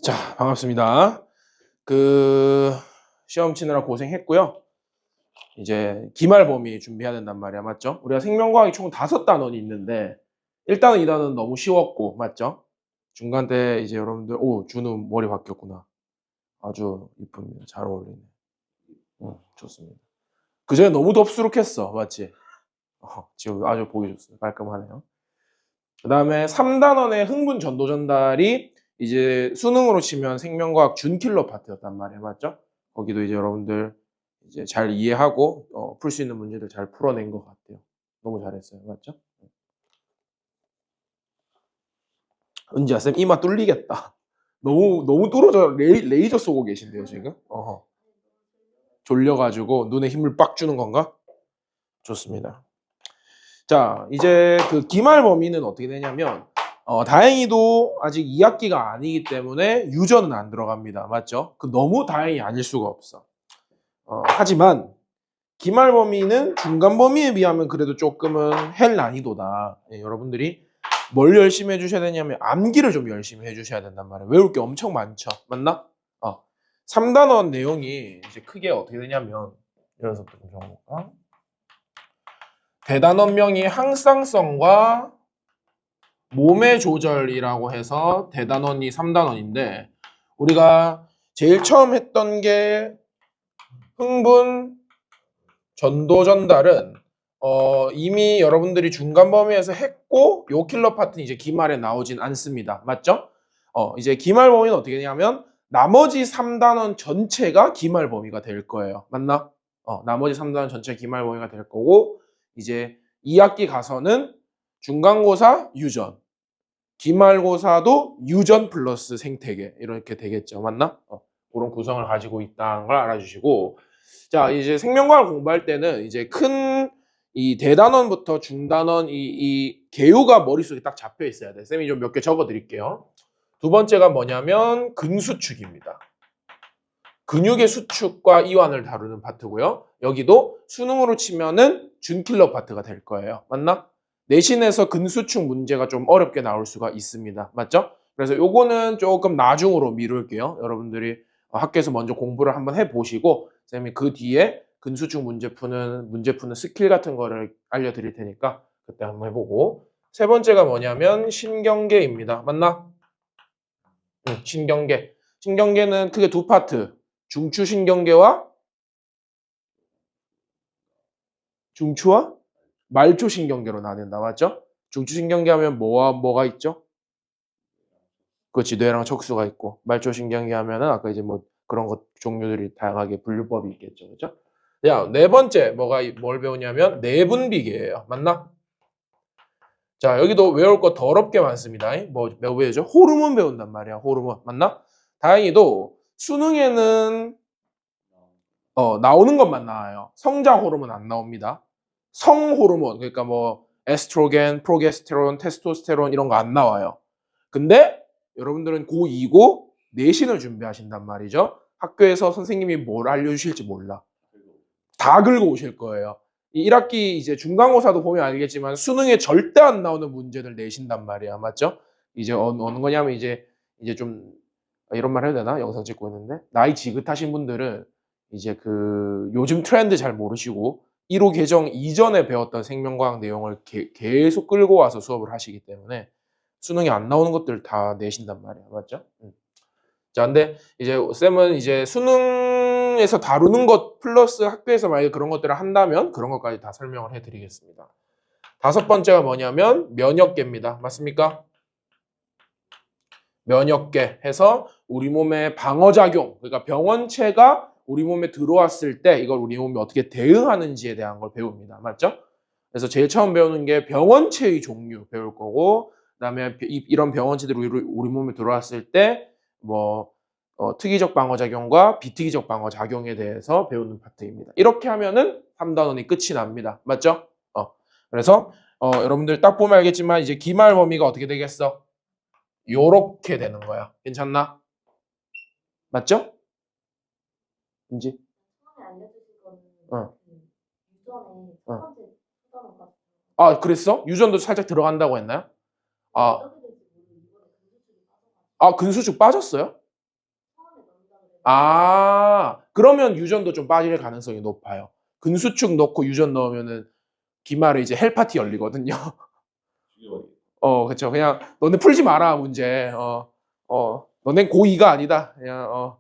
자, 반갑습니다. 시험 치느라 고생했고요. 이제 기말 범위 준비해야 된단 말이야, 맞죠? 우리가 생명과학이 총 5단원이 있는데 1단원, 2단원은 너무 쉬웠고, 맞죠? 중간 때 이제 여러분들, 준우 머리 바뀌었구나. 아주 이쁩니다. 잘 어울리네. 좋습니다. 그전에 너무 덥수룩했어, 맞지? 지금 아주 보기 좋습니다. 깔끔하네요. 그 다음에 3단원의 흥분 전도 전달이 이제 수능으로 치면 생명과학 준킬러 파트였단 말이에요. 맞죠? 거기도 이제 여러분들 이제 잘 이해하고 풀 수 있는 문제들 잘 풀어낸 것 같아요. 너무 잘했어요. 맞죠? 은지야 쌤 이마 뚫리겠다. 너무 뚫어져 레이저 쏘고 계신데요 지금? 졸려가지고 눈에 힘을 빡 주는 건가? 좋습니다. 자, 이제 그 기말 범위는 어떻게 되냐면 다행히도 아직 2학기가 아니기 때문에 유전은 안 들어갑니다. 맞죠? 너무 다행히 아닐 수가 없어. 하지만 기말 범위는 중간 범위에 비하면 그래도 조금은 헬 난이도다. 여러분들이 뭘 열심히 해주셔야 되냐면 암기를 좀 열심히 해주셔야 된단 말이에요. 외울 게 엄청 많죠. 맞나? 3단원 내용이 이제 크게 어떻게 되냐면 여기서부터 좀 적어볼까? 대단원명이 항상성과 몸의 조절이라고 해서 대단원이 3단원인데 우리가 제일 처음 했던 게 흥분 전도 전달은 이미 여러분들이 중간 범위에서 했고 요 킬러 파트는 이제 기말에 나오진 않습니다. 맞죠? 이제 기말 범위는 어떻게 되냐면 나머지 3단원 전체가 기말 범위가 될 거예요. 맞나? 나머지 3단원 전체 기말 범위가 될 거고 이제 2학기 가서는 중간고사 유전, 기말고사도 유전 플러스 생태계 이렇게 되겠죠. 맞나? 그런 구성을 가지고 있다는 걸 알아주시고 자 이제 생명과학을 공부할 때는 이제 큰 이 대단원부터 중단원 이 개요가 머릿속에 딱 잡혀 있어야 돼. 쌤이 좀 몇 개 적어 드릴게요. 두 번째가 뭐냐면 근수축입니다. 근육의 수축과 이완을 다루는 파트고요. 여기도 수능으로 치면은 준킬러 파트가 될 거예요. 맞나? 내신에서 근수축 문제가 좀 어렵게 나올 수가 있습니다. 맞죠? 그래서 요거는 조금 나중으로 미룰게요. 여러분들이 학교에서 먼저 공부를 한번 해보시고 쌤이 그 뒤에 근수축 문제 푸는 스킬 같은 거를 알려드릴 테니까 그때 한번 해보고 세 번째가 뭐냐면 신경계입니다. 맞나? 신경계. 신경계는 크게 두 파트. 중추신경계와 말초신경계로 나뉜다. 맞죠? 중추신경계 하면 뭐가 있죠? 그렇지. 뇌랑 척수가 있고 말초신경계 하면은 아까 이제 뭐 그런 것 종류들이 다양하게 분류법이 있겠죠. 그렇죠? 자, 네 번째 뭘 배우냐면 내분비계예요. 맞나? 자, 여기도 외울 거 더럽게 많습니다. 뭐 배우죠? 호르몬 배운단 말이야. 호르몬. 맞나? 다행히도 수능에는 나오는 것만 나와요. 성장 호르몬 안 나옵니다. 성 호르몬, 그러니까 뭐 에스트로겐, 프로게스테론, 테스토스테론 이런 거 안 나와요. 근데 여러분들은 고2고 내신을 준비하신단 말이죠. 학교에서 선생님이 뭘 알려주실지 몰라. 다 긁어 오실 거예요. 이 1학기 이제 중간고사도 보면 알겠지만 수능에 절대 안 나오는 문제들 내신단 말이야. 맞죠? 이제 어느 거냐면 이제 좀 이런 말 해도 되나? 영상 찍고 있는데 나이 지긋하신 분들은 이제 요즘 트렌드 잘 모르시고 1호 개정 이전에 배웠던 생명과학 내용을 계속 끌고 와서 수업을 하시기 때문에 수능에 안 나오는 것들 다 내신단 말이야. 맞죠? 자, 근데 이제 쌤은 이제 수능에서 다루는 것 플러스 학교에서 만약에 그런 것들을 한다면 그런 것까지 다 설명을 해드리겠습니다. 다섯 번째가 뭐냐면 면역계입니다. 맞습니까? 면역계 해서 우리 몸의 방어작용, 그러니까 병원체가 우리 몸에 들어왔을 때 이걸 우리 몸이 어떻게 대응하는지에 대한 걸 배웁니다. 맞죠? 그래서 제일 처음 배우는 게 병원체의 종류 배울 거고 그다음에 이런 병원체들이 우리 몸에 들어왔을 때 뭐 특이적 방어작용과 비특이적 방어작용에 대해서 배우는 파트입니다. 이렇게 하면은 3단원이 끝이 납니다. 맞죠? 그래서 여러분들 딱 보면 알겠지만 이제 기말 범위가 어떻게 되겠어? 요렇게 되는 거야. 괜찮나? 맞죠? 인지? 처음에 알려주신 거는 어. 유전에 첫 번째 수단어가 그랬어? 유전도 살짝 들어간다고 했나요? 아, 어떻게 될지 모르고 이번에 근수축이 빠져가지고 근수축 빠졌어요? 아, 그러면 유전도 좀 빠질 가능성이 높아요. 근수축 넣고 유전 넣으면은 기말에 이제 헬파티 열리거든요. 그쵸. 그냥 너네 풀지 마라, 문제. 너넨 고2가 아니다. 그냥,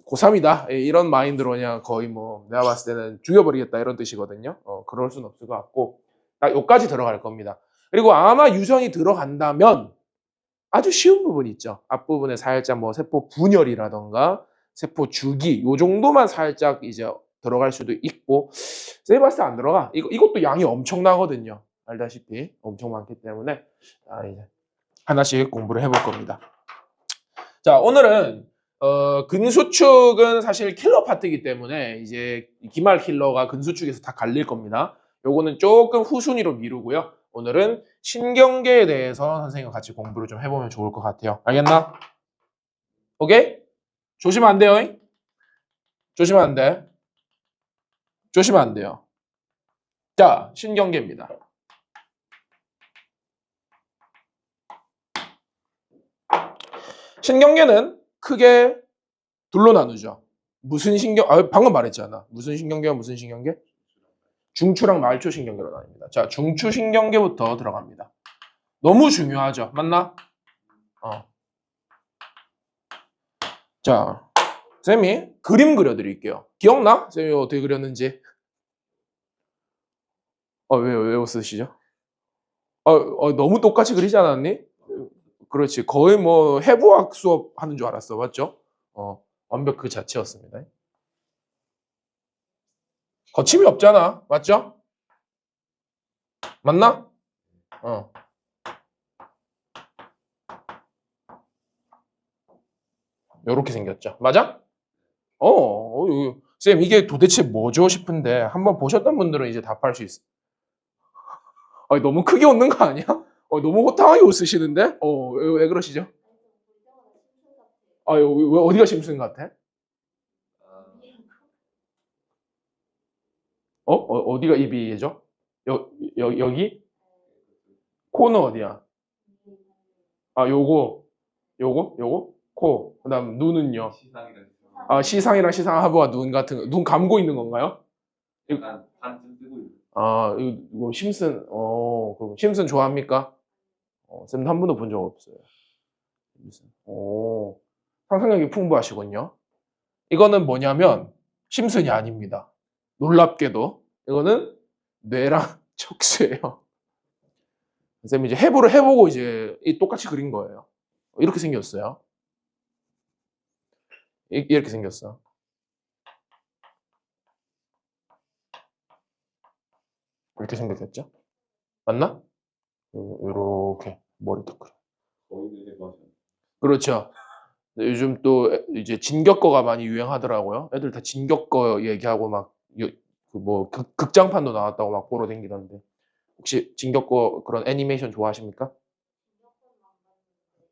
고3이다. 이런 마인드로 그냥 거의 뭐, 내가 봤을 때는 죽여버리겠다. 이런 뜻이거든요. 그럴 순 없을 것 같고. 딱 여기까지 들어갈 겁니다. 그리고 아마 유전이 들어간다면 아주 쉬운 부분이 있죠. 앞부분에 살짝 뭐 세포 분열이라던가 세포 주기 요 정도만 살짝 이제 들어갈 수도 있고 세이버스 안 들어가. 이것도 양이 엄청나거든요. 알다시피 엄청 많기 때문에 이제 하나씩 공부를 해볼 겁니다. 자, 오늘은 근수축은 사실 킬러 파트이기 때문에 이제 기말 킬러가 근수축에서 다 갈릴 겁니다. 요거는 조금 후순위로 미루고요. 오늘은 신경계에 대해서 선생님과 같이 공부를 좀 해보면 좋을 것 같아요. 알겠나? 오케이? 조심하면 안 돼요. 조심하면 안 돼. 조심하면 안 돼요. 자, 신경계입니다. 신경계는 크게 둘로 나누죠. 무슨 신경, 방금 말했잖아. 무슨 신경계와 무슨 신경계? 중추랑 말초신경계로 나뉩니다. 자, 중추신경계부터 들어갑니다. 너무 중요하죠. 맞나? 자, 쌤이 그림 그려드릴게요. 기억나? 쌤이 어떻게 그렸는지? 왜 웃으시죠? 너무 똑같이 그리지 않았니? 그렇지. 거의 뭐 해부학 수업 하는 줄 알았어. 맞죠? 완벽 그 자체였습니다. 거침이 없잖아. 맞죠? 맞나? 요렇게 생겼죠. 맞아? 쌤, 이게 도대체 뭐죠 싶은데 한번 보셨던 분들은 이제 답할 수 있어. 너무 크게 웃는 거 아니야? 너무 호탕하게 웃으시는데? 왜 그러시죠? 왜 어디가 심슨 같아? 어디가 입이죠? 여기? 코는 어디야? 요거? 코. 그 다음 눈은요? 시상이랑 시상하부와 눈 같은 거. 눈 감고 있는 건가요? 반쯤 뜨고 있는. 이거 심슨, 그럼 심슨 좋아합니까? 쌤도 한 번도 본 적 없어요. 심슨. 상상력이 풍부하시군요. 이거는 뭐냐면, 심슨이 아닙니다. 놀랍게도. 이거는 뇌랑 척수예요. 쌤이 이제 해부를 해보고 이제 똑같이 그린 거예요. 이렇게 생겼어요. 이렇게 생겼어. 이렇게 생겼겠죠? 맞나? 요렇게 머리도 그래. 거의는 해봐서. 그렇죠. 요즘 또 이제 진격거가 많이 유행하더라고요. 애들 다 진격거 얘기하고 막 극장판도 나왔다고 막 보러 다니던데. 혹시 진격거 그런 애니메이션 좋아하십니까?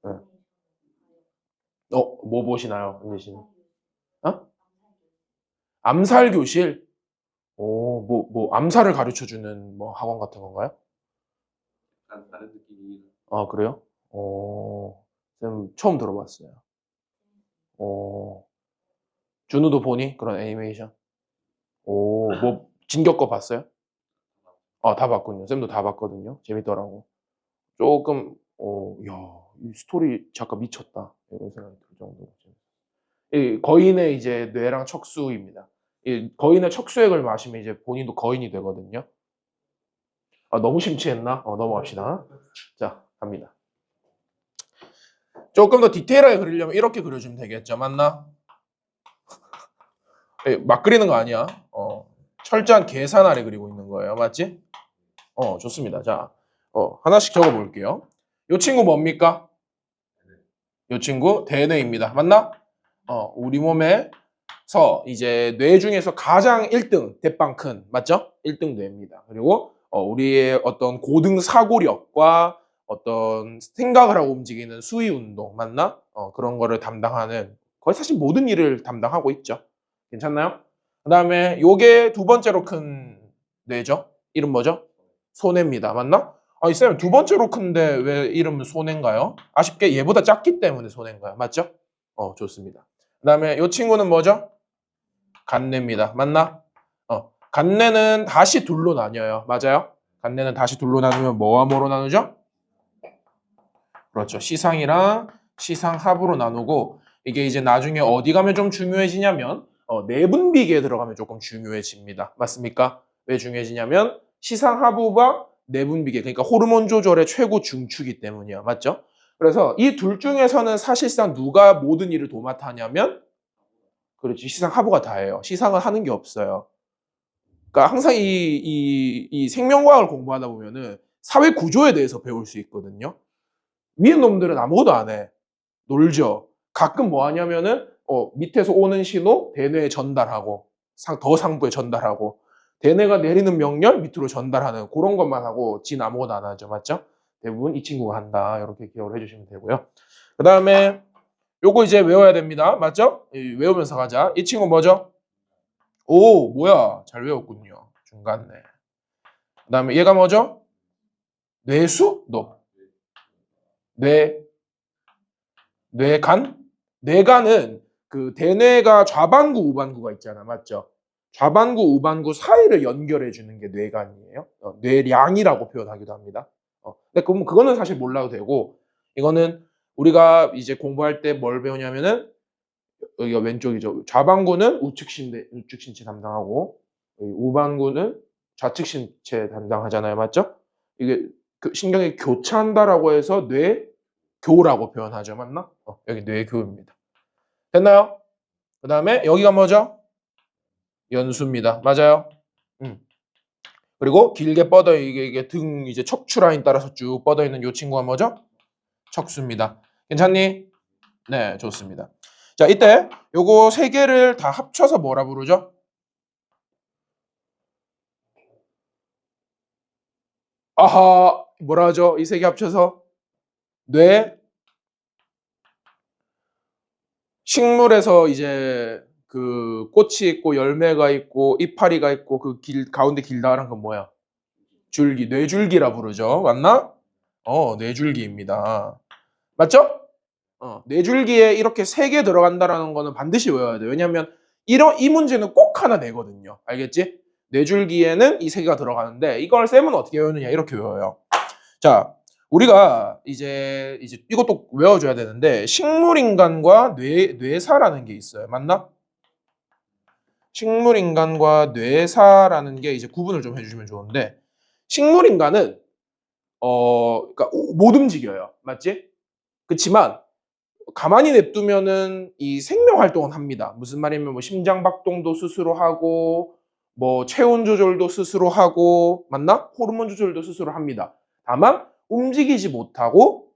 네. 뭐 보시나요, 은재 씨는? 암살교실? 암살을 가르쳐주는 뭐 학원 같은 건가요? 약간 다른 느낌이. 그래요? 쌤 처음 들어봤어요. 준우도 보니? 그런 애니메이션? 뭐 진격거 봤어요? 다 봤군요. 쌤도 다 봤거든요. 재밌더라고. 조금 이 스토리 작가 미쳤다. 이런 생각이 들 정도로. 이 거인의 이제 뇌랑 척수입니다. 이 거인의 척수액을 마시면 이제 본인도 거인이 되거든요. 너무 심취했나? 넘어갑시다. 자, 갑니다. 조금 더 디테일하게 그리려면 이렇게 그려주면 되겠죠. 맞나? 막 그리는 거 아니야. 철저한 계산 아래 그리고 있는 거예요. 맞지? 좋습니다. 자, 하나씩 적어볼게요. 이 친구 뭡니까? 이 친구 대뇌입니다. 맞나? 우리 몸에서 이제 뇌 중에서 가장 1등, 대빵 큰, 맞죠? 1등 뇌입니다. 그리고 우리의 어떤 고등 사고력과 어떤 생각을 하고 움직이는 수위 운동, 맞나? 그런 거를 담당하는 거의 사실 모든 일을 담당하고 있죠. 괜찮나요? 그 다음에 요게 두 번째로 큰 뇌죠. 이름 뭐죠? 소뇌입니다. 맞나? 쌤, 두 번째로 큰데 왜 이름은 소뇌인가요? 아쉽게 얘보다 작기 때문에 소뇌인가요? 맞죠? 좋습니다. 그다음에 이 친구는 뭐죠? 간내입니다. 맞나? 간내는 다시 둘로 나뉘어요. 맞아요? 간내는 다시 둘로 나누면 뭐와 뭐로 나누죠? 그렇죠. 시상이랑 시상합으로 나누고 이게 이제 나중에 어디 가면 좀 중요해지냐면 내분비계에 들어가면 조금 중요해집니다. 맞습니까? 왜 중요해지냐면 시상하부가 내분비계 그러니까 호르몬 조절의 최고 중추기 때문이야. 맞죠? 그래서 이 둘 중에서는 사실상 누가 모든 일을 도맡아 하냐면 그렇지 시상하부가 다 해요. 시상은 하는 게 없어요. 그러니까 항상 이 생명과학을 공부하다 보면은 사회 구조에 대해서 배울 수 있거든요. 위에 놈들은 아무것도 안 해. 놀죠. 가끔 뭐 하냐면은 밑에서 오는 신호 대뇌에 전달하고 더 상부에 전달하고 대뇌가 내리는 명령 밑으로 전달하는 그런 것만 하고 진 아무것도 안 하죠. 맞죠? 대부분 이 친구가 한다. 이렇게 기억을 해주시면 되고요. 그 다음에 요거 이제 외워야 됩니다. 맞죠? 외우면서 가자. 이 친구 뭐죠? 오 뭐야 잘 외웠군요. 중간네. 그 다음에 얘가 뭐죠? 뇌수? 뇌 뇌간? 뇌간은 그 대뇌가 좌반구 우반구가 있잖아. 맞죠? 좌반구 우반구 사이를 연결해 주는 게 뇌간이에요. 뇌량이라고 표현하기도 합니다. 근데 그거는 사실 몰라도 되고 이거는 우리가 이제 공부할 때 뭘 배우냐면은 여기가 왼쪽이죠. 좌반구는 우측 신체 담당하고 우반구는 좌측 신체 담당하잖아요. 맞죠? 이게 신경이 교차한다라고 해서 뇌교라고 표현하죠. 맞나? 여기 뇌교입니다. 됐나요? 그 다음에 여기가 뭐죠? 연수입니다. 맞아요. 그리고 길게 뻗어 이게 등 이제 척추 라인 따라서 쭉 뻗어 있는 이 친구가 뭐죠? 척수입니다. 괜찮니? 네, 좋습니다. 자, 이때 요거 세 개를 다 합쳐서 뭐라 부르죠? 아하, 뭐라 하죠? 이 세 개 합쳐서 뇌 식물에서 이제 그 꽃이 있고 열매가 있고 이파리가 있고 그 가운데 길다란 건 뭐야? 줄기, 뇌줄기라 부르죠. 맞나? 뇌줄기입니다. 맞죠? 뇌줄기에 이렇게 세 개 들어간다라는 거는 반드시 외워야 돼요. 왜냐하면 이 문제는 꼭 하나 내거든요. 알겠지? 뇌줄기에는 이 세 개가 들어가는데 이걸 쌤은 어떻게 외우느냐 이렇게 외워요. 자, 우리가 이제 이것도 외워줘야 되는데 식물인간과 뇌사라는 게 있어요. 맞나? 식물인간과 뇌사라는 게 이제 구분을 좀 해주시면 좋은데 식물인간은 그러니까 못 움직여요. 맞지? 그렇지만 가만히 냅두면은 이 생명 활동은 합니다. 무슨 말이면 뭐 심장 박동도 스스로 하고 뭐 체온 조절도 스스로 하고 맞나? 호르몬 조절도 스스로 합니다. 다만 움직이지 못하고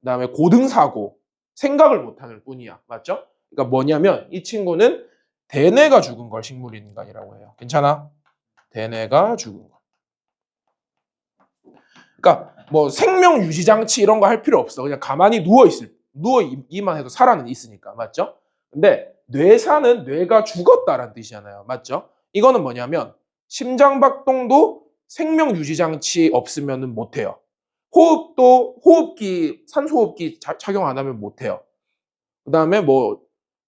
그다음에 고등사고 생각을 못하는 뿐이야. 맞죠? 그러니까 뭐냐면 이 친구는 대뇌가 죽은 걸 식물인간이라고 해요. 괜찮아? 대뇌가 죽은 거. 그러니까 뭐 생명 유지 장치 이런 거 할 필요 없어. 그냥 가만히 누워 있기만 해도 살아는 있으니까. 맞죠? 근데 뇌사는 뇌가 죽었다라는 뜻이잖아요. 맞죠? 이거는 뭐냐면 심장 박동도 생명 유지 장치 없으면은 못 해요. 산소호흡기 착용 안 하면 못 해요. 그다음에 뭐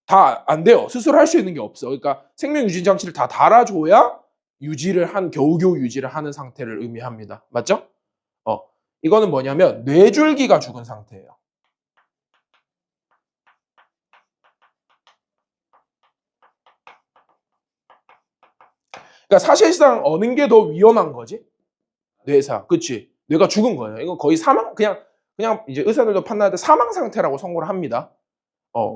다 안 돼요. 스스로 할 수 있는 게 없어. 그러니까 생명 유지 장치를 다 달아줘야 겨우겨우 유지를 하는 상태를 의미합니다. 맞죠? 이거는 뭐냐면 뇌줄기가 죽은 상태예요. 그러니까 사실상 어느 게 더 위험한 거지? 뇌사. 그치? 뇌가 죽은 거예요. 이건 거의 그냥 이제 의사들도 판단할 때 사망 상태라고 선고를 합니다.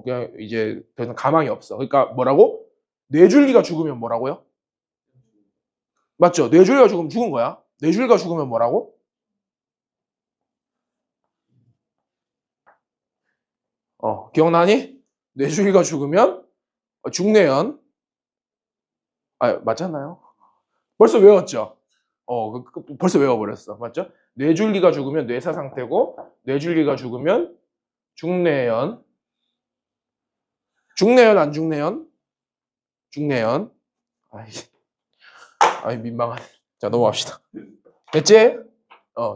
그냥 이제 더 이상 가망이 없어. 그러니까 뭐라고? 뇌줄기가 죽으면 뭐라고요? 맞죠? 뇌줄기가 죽으면 죽은 거야. 뇌줄기가 죽으면 뭐라고? 기억나니? 뇌줄기가 죽으면 중내연. 맞잖아요. 벌써 외웠죠? 벌써 외워버렸어. 맞죠? 뇌줄기가 죽으면 뇌사 상태고, 뇌줄기가 죽으면 중내연. 중내연, 안 중내연? 중내연. 민망하네. 자, 넘어갑시다. 됐지?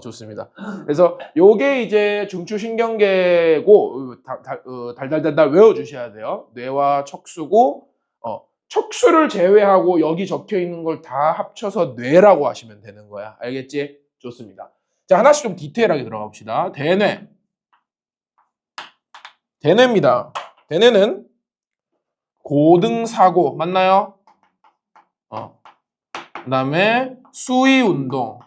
좋습니다. 그래서 요게 이제 중추신경계고 달달달달 외워주셔야 돼요. 뇌와 척수고 척수를 제외하고 여기 적혀 있는 걸 다 합쳐서 뇌라고 하시면 되는 거야. 알겠지? 좋습니다. 자, 하나씩 좀 디테일하게 들어가 봅시다. 대뇌. 대뇌입니다. 대뇌는 고등사고 맞나요? 그다음에 수위운동.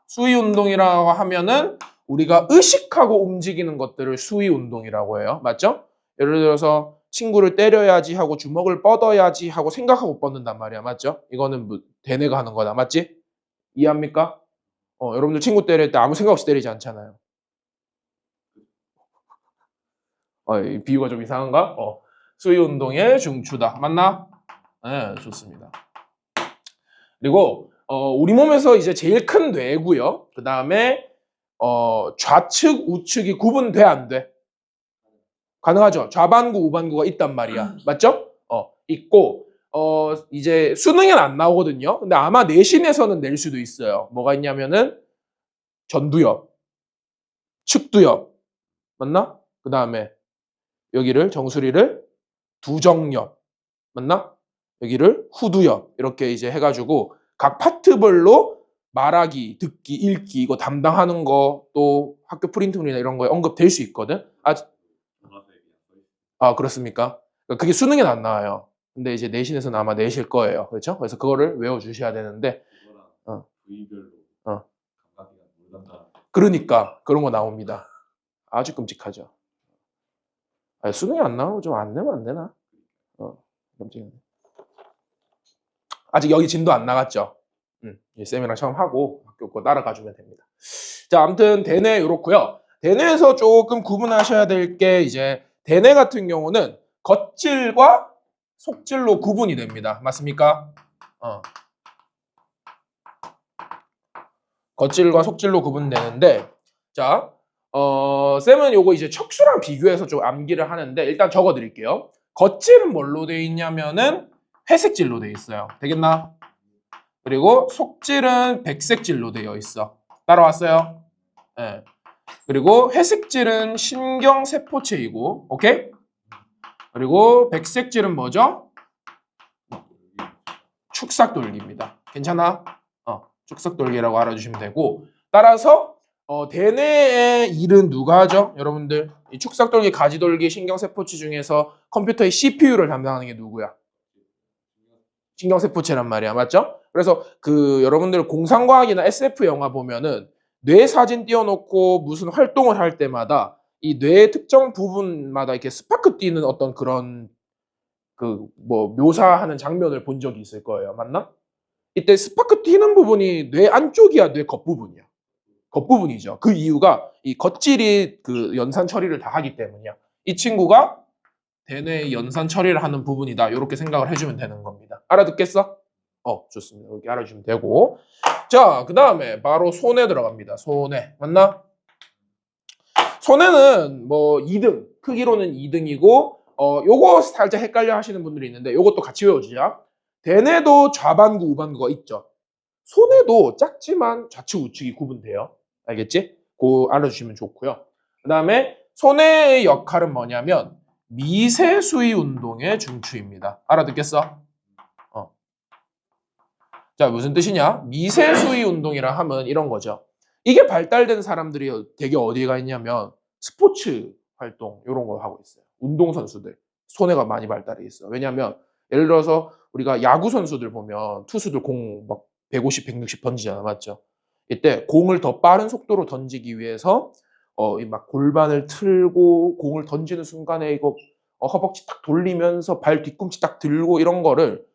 수위운동이라고 하면은 우리가 의식하고 움직이는 것들을 수위운동이라고 해요. 맞죠? 예를 들어서 친구를 때려야지 하고 주먹을 뻗어야지 하고 생각하고 뻗는단 말이야. 맞죠? 이거는 대뇌가 하는 거다. 맞지? 이해합니까? 여러분들 친구 때릴 때 아무 생각 없이 때리지 않잖아요. 이 비유가 좀 이상한가? 수위운동의 중추다. 맞나? 네, 좋습니다. 그리고 우리 몸에서 이제 제일 큰 뇌고요. 그 다음에 좌측, 우측이 구분돼 안 돼? 가능하죠. 좌반구, 우반구가 있단 말이야. 맞죠? 있고 이제 수능엔 안 나오거든요. 근데 아마 내신에서는 낼 수도 있어요. 뭐가 있냐면은 전두엽, 측두엽, 맞나? 그 다음에 여기를 정수리를 두정엽, 맞나? 여기를 후두엽 이렇게 이제 해가지고 각 파트별로 말하기, 듣기, 읽기 이거 담당하는 거 또 학교 프린트물이나 이런 거에 언급될 수 있거든. 그렇습니까? 그게 수능에는 안 나와요. 근데 이제 내신에서는 아마 내실 거예요. 그렇죠? 그래서 그거를 외워주셔야 되는데 그러니까 그런 거 나옵니다. 아주 끔찍하죠. 수능에 안 나오면 좀 안 내면 안 되나? 끔찍하네. 아직 여기 진도 안 나갔죠? 쌤이랑 처음 하고 학교 거 따라가 주면 됩니다. 자, 아무튼 대뇌 이렇고요. 대뇌에서 조금 구분하셔야 될 게 이제 대뇌 같은 경우는 겉질과 속질로 구분이 됩니다. 맞습니까? 겉질과 속질로 구분되는데 자, 쌤은 요거 이제 척수랑 비교해서 좀 암기를 하는데 일단 적어 드릴게요. 겉질은 뭘로 돼 있냐면은 회색질로 돼 있어요. 되겠나? 그리고 속질은 백색질로 되어 있어. 따라왔어요? 네. 그리고 회색질은 신경세포체이고, 오케이? 그리고 백색질은 뭐죠? 축삭돌기입니다. 괜찮아? 축삭돌기라고 알아주시면 되고, 따라서 대뇌의 일은 누가 하죠? 여러분들 이 축삭돌기, 가지돌기, 신경세포체 중에서 컴퓨터의 CPU를 담당하는 게 누구야? 신경세포체란 말이야. 맞죠? 그래서 여러분들 공상과학이나 SF 영화 보면은 뇌 사진 띄워놓고 무슨 활동을 할 때마다 이 뇌의 특정 부분마다 이렇게 스파크 띄는 어떤 그런 묘사하는 장면을 본 적이 있을 거예요. 맞나? 이때 스파크 띄는 부분이 뇌 안쪽이야, 뇌 겉부분이야? 겉부분이죠. 그 이유가 이 겉질이 연산 처리를 다 하기 때문이야. 이 친구가 대뇌의 연산 처리를 하는 부분이다. 이렇게 생각을 해주면 되는 겁니다. 알아듣겠어? 좋습니다. 이렇게 알아주시면 되고. 자, 그 다음에 바로 손에 들어갑니다. 손에. 맞나? 손에는 2등, 크기로는 2등이고, 요거 살짝 헷갈려 하시는 분들이 있는데, 요것도 같이 외워주자. 대뇌도 좌반구, 우반구가 있죠. 손에도 작지만 좌측, 우측이 구분돼요. 알겠지? 그거 알아주시면 좋고요. 그 다음에 손의 역할은 뭐냐면, 미세수위 운동의 중추입니다. 알아듣겠어? 자, 무슨 뜻이냐? 미세수위 운동이라 하면 이런 거죠. 이게 발달된 사람들이 되게 어디가 있냐면 스포츠 활동 이런 거 하고 있어요. 운동선수들. 손해가 많이 발달해 있어. 왜냐하면 예를 들어서 우리가 야구 선수들 보면 투수들 공 막 150, 160 던지잖아. 맞죠? 이때 공을 더 빠른 속도로 던지기 위해서 막 골반을 틀고 공을 던지는 순간에 이거 허벅지 딱 돌리면서 발 뒤꿈치 딱 들고 이런 거를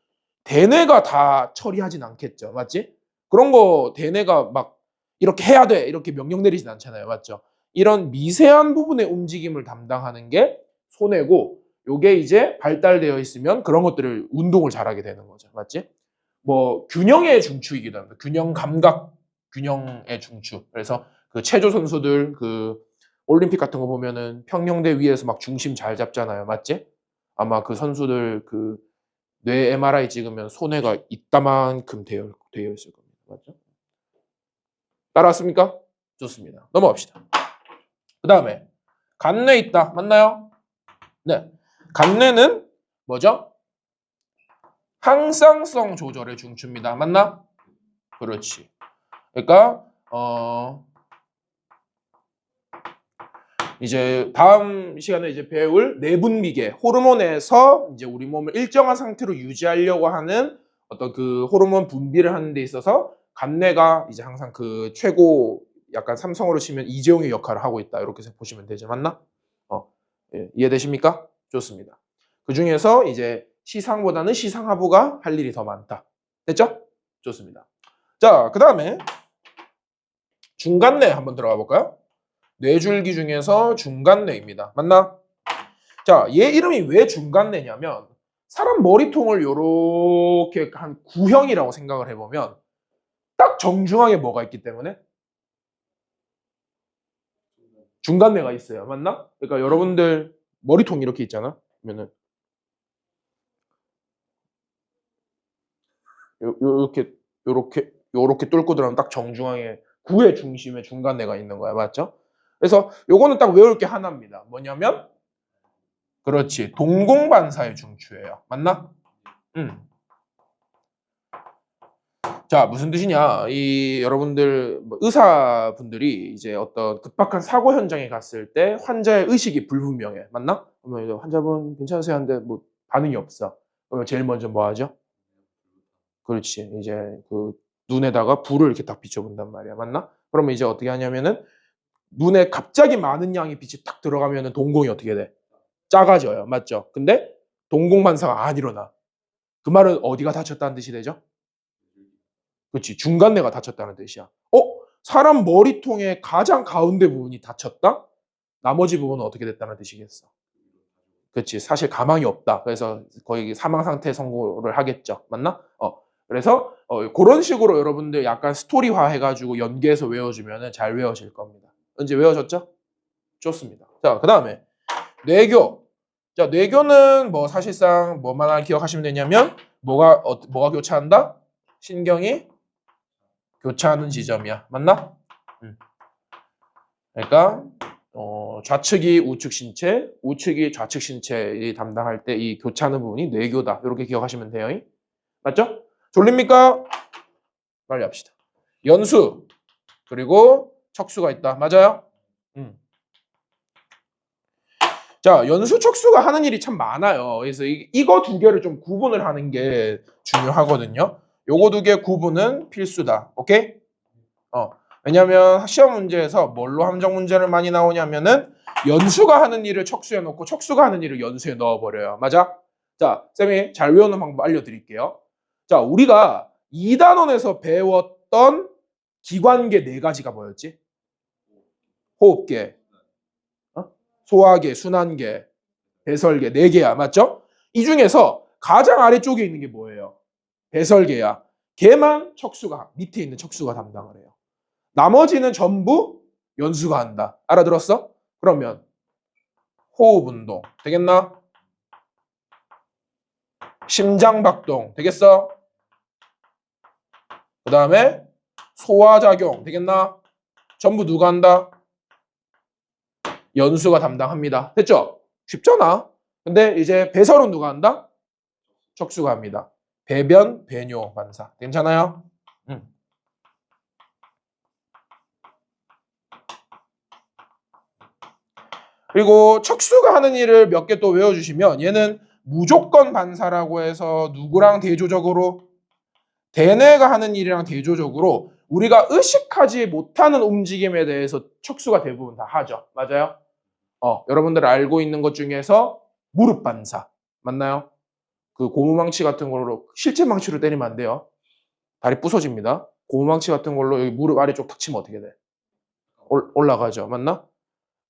대뇌가 다 처리하진 않겠죠. 맞지? 그런 거 대뇌가 막 이렇게 해야 돼 이렇게 명령 내리진 않잖아요. 맞죠? 이런 미세한 부분의 움직임을 담당하는 게 손해고 요게 이제 발달되어 있으면 그런 것들을 운동을 잘하게 되는 거죠. 맞지? 균형의 중추이기도 합니다. 균형 감각 균형의 중추. 그래서 체조 선수들 올림픽 같은 거 보면은 평형대 위에서 막 중심 잘 잡잖아요. 맞지? 아마 그 선수들 뇌 MRI 찍으면 손해가 이따만큼 되어 있을 겁니다. 맞죠? 따라왔습니까? 좋습니다. 넘어갑시다. 그 다음에 간내 있다. 맞나요? 네. 간내는 뭐죠? 항상성 조절의 중추입니다. 맞나? 그렇지. 그러니까 이제 다음 시간에 이제 배울 내분비계 호르몬에서 이제 우리 몸을 일정한 상태로 유지하려고 하는 어떤 그 호르몬 분비를 하는 데 있어서 간내가 이제 항상 그 최고 약간 삼성으로 치면 이재용의 역할을 하고 있다. 이렇게 보시면 되죠. 맞나? 예, 이해되십니까? 좋습니다. 그 중에서 이제 시상보다는 시상하부가 할 일이 더 많다. 됐죠? 좋습니다. 자, 그 다음에 중간내 한번 들어가 볼까요? 뇌줄기 중에서 중간내입니다. 맞나? 자, 얘 이름이 왜 중간내냐면 사람 머리통을 요렇게 한 구형이라고 생각을 해보면 딱 정중앙에 뭐가 있기 때문에 중간내가 있어요. 맞나? 그러니까 여러분들 머리통 이렇게 있잖아. 그러면은 요렇게 뚫고 들어가면 딱 정중앙에 구의 중심에 중간내가 있는 거야. 맞죠? 그래서 요거는 딱 외울 게 하나입니다. 뭐냐면 그렇지. 동공반사의 중추예요. 맞나? 자, 무슨 뜻이냐? 이 여러분들 의사분들이 이제 어떤 급박한 사고 현장에 갔을 때 환자의 의식이 불분명해. 맞나? 그러면 이제 환자분 괜찮으세요? 하는데 뭐 반응이 없어. 그러면 제일 먼저 뭐 하죠? 그렇지. 이제 그 눈에다가 불을 이렇게 딱 비춰본단 말이야. 맞나? 그러면 이제 어떻게 하냐면은 눈에 갑자기 많은 양의 빛이 딱 들어가면은 동공이 어떻게 돼? 작아져요. 맞죠? 근데 동공반사가 안 일어나. 그 말은 어디가 다쳤다는 뜻이 되죠? 그렇지. 중간내가 다쳤다는 뜻이야. 사람 머리통의 가장 가운데 부분이 다쳤다? 나머지 부분은 어떻게 됐다는 뜻이겠어? 그렇지. 사실 가망이 없다. 그래서 거의 사망 상태 선고를 하겠죠. 맞나? 그래서 그런 식으로 여러분들 약간 스토리화 해가지고 연계해서 외워주면 잘 외워질 겁니다. 이제 외워졌죠? 좋습니다. 자, 그 다음에 뇌교. 자, 뇌교는 뭐 사실상 뭐만 기억하시면 되냐면 뭐가 교차한다? 신경이 교차하는 지점이야. 맞나? 그러니까 좌측이 우측 신체, 우측이 좌측 신체이 담당할 때 이 교차하는 부분이 뇌교다. 이렇게 기억하시면 돼요. 맞죠? 졸립니까? 빨리 합시다. 연수 그리고 척수가 있다. 맞아요? 자, 연수 척수가 하는 일이 참 많아요. 그래서 이거 두 개를 좀 구분을 하는 게 중요하거든요. 요거 두 개 구분은 필수다. 오케이? 왜냐면 시험 문제에서 뭘로 함정 문제를 많이 나오냐면은 연수가 하는 일을 척수에 넣고 척수가 하는 일을 연수에 넣어버려요. 맞아? 자, 쌤이 잘 외우는 방법 알려드릴게요. 자, 우리가 2단원에서 배웠던 기관계 네 가지가 뭐였지? 호흡계, 소화계, 순환계, 배설계 네 개야. 맞죠? 이 중에서 가장 아래쪽에 있는 게 뭐예요? 배설계야. 걔만 척수가 밑에 있는 척수가 담당을 해요. 나머지는 전부 연수가 한다. 알아들었어? 그러면 호흡 운동 되겠나? 심장 박동 되겠어? 그 다음에 소화작용 되겠나? 전부 누가 한다? 연수가 담당합니다. 됐죠? 쉽잖아. 근데 이제 배설은 누가 한다? 척수가 합니다. 배변, 배뇨, 반사. 괜찮아요? 그리고 척수가 하는 일을 몇 개 또 외워주시면 얘는 무조건 반사라고 해서 누구랑 대조적으로? 대뇌가 하는 일이랑 대조적으로 우리가 의식하지 못하는 움직임에 대해서 척수가 대부분 다 하죠. 맞아요? 여러분들 알고 있는 것 중에서 무릎 반사. 맞나요? 그 고무망치 같은 걸로 실제 망치로 때리면 안 돼요. 다리 부서집니다. 고무망치 같은 걸로 여기 무릎 아래쪽 탁 치면 어떻게 돼? 올라가죠. 맞나?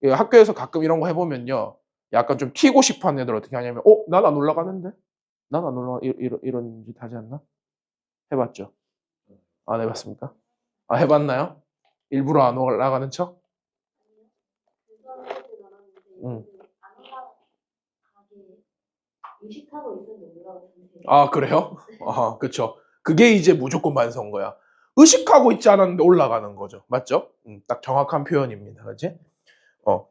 학교에서 가끔 이런 거 해보면요. 약간 좀 튀고 싶어 하는 애들 어떻게 하냐면 난 안 올라가는데? 난 안 올라가. 이런 짓 하지 않나? 해봤죠? 안 해봤습니까? 해봤나요? 일부러 안 올라가는 척? 그건 하지 않았는데 응. 안 올라가게 의식하고 있는데 올라오는데 그래요? 그쵸. 그게 이제 무조건 반사인 거야. 의식하고 있지 않았는데 올라가는 거죠. 맞죠? 딱 정확한 표현입니다. 그렇지?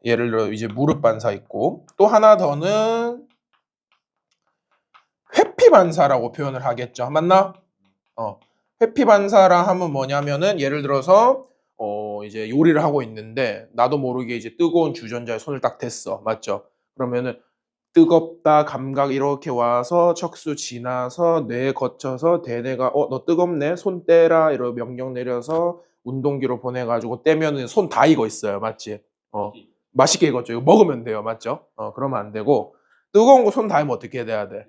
예를 들어 이제 무릎 반사 있고 또 하나 더는 회피 반사라고 표현을 하겠죠. 맞나? 회피 반사라 하면 뭐냐면은 예를 들어서 이제 요리를 하고 있는데 나도 모르게 이제 뜨거운 주전자에 손을 딱 댔어. 맞죠? 그러면은 뜨겁다 감각 이렇게 와서 척수 지나서 뇌 거쳐서 대뇌가 너 뜨겁네 손 떼라 이러 명령 내려서 운동기로 보내가지고 떼면은 손 다 익어 있어요. 맞지? 맛있게 익었죠. 이거 먹으면 돼요. 맞죠? 그러면 안 되고 뜨거운 거 손 닿으면 어떻게 해야 돼?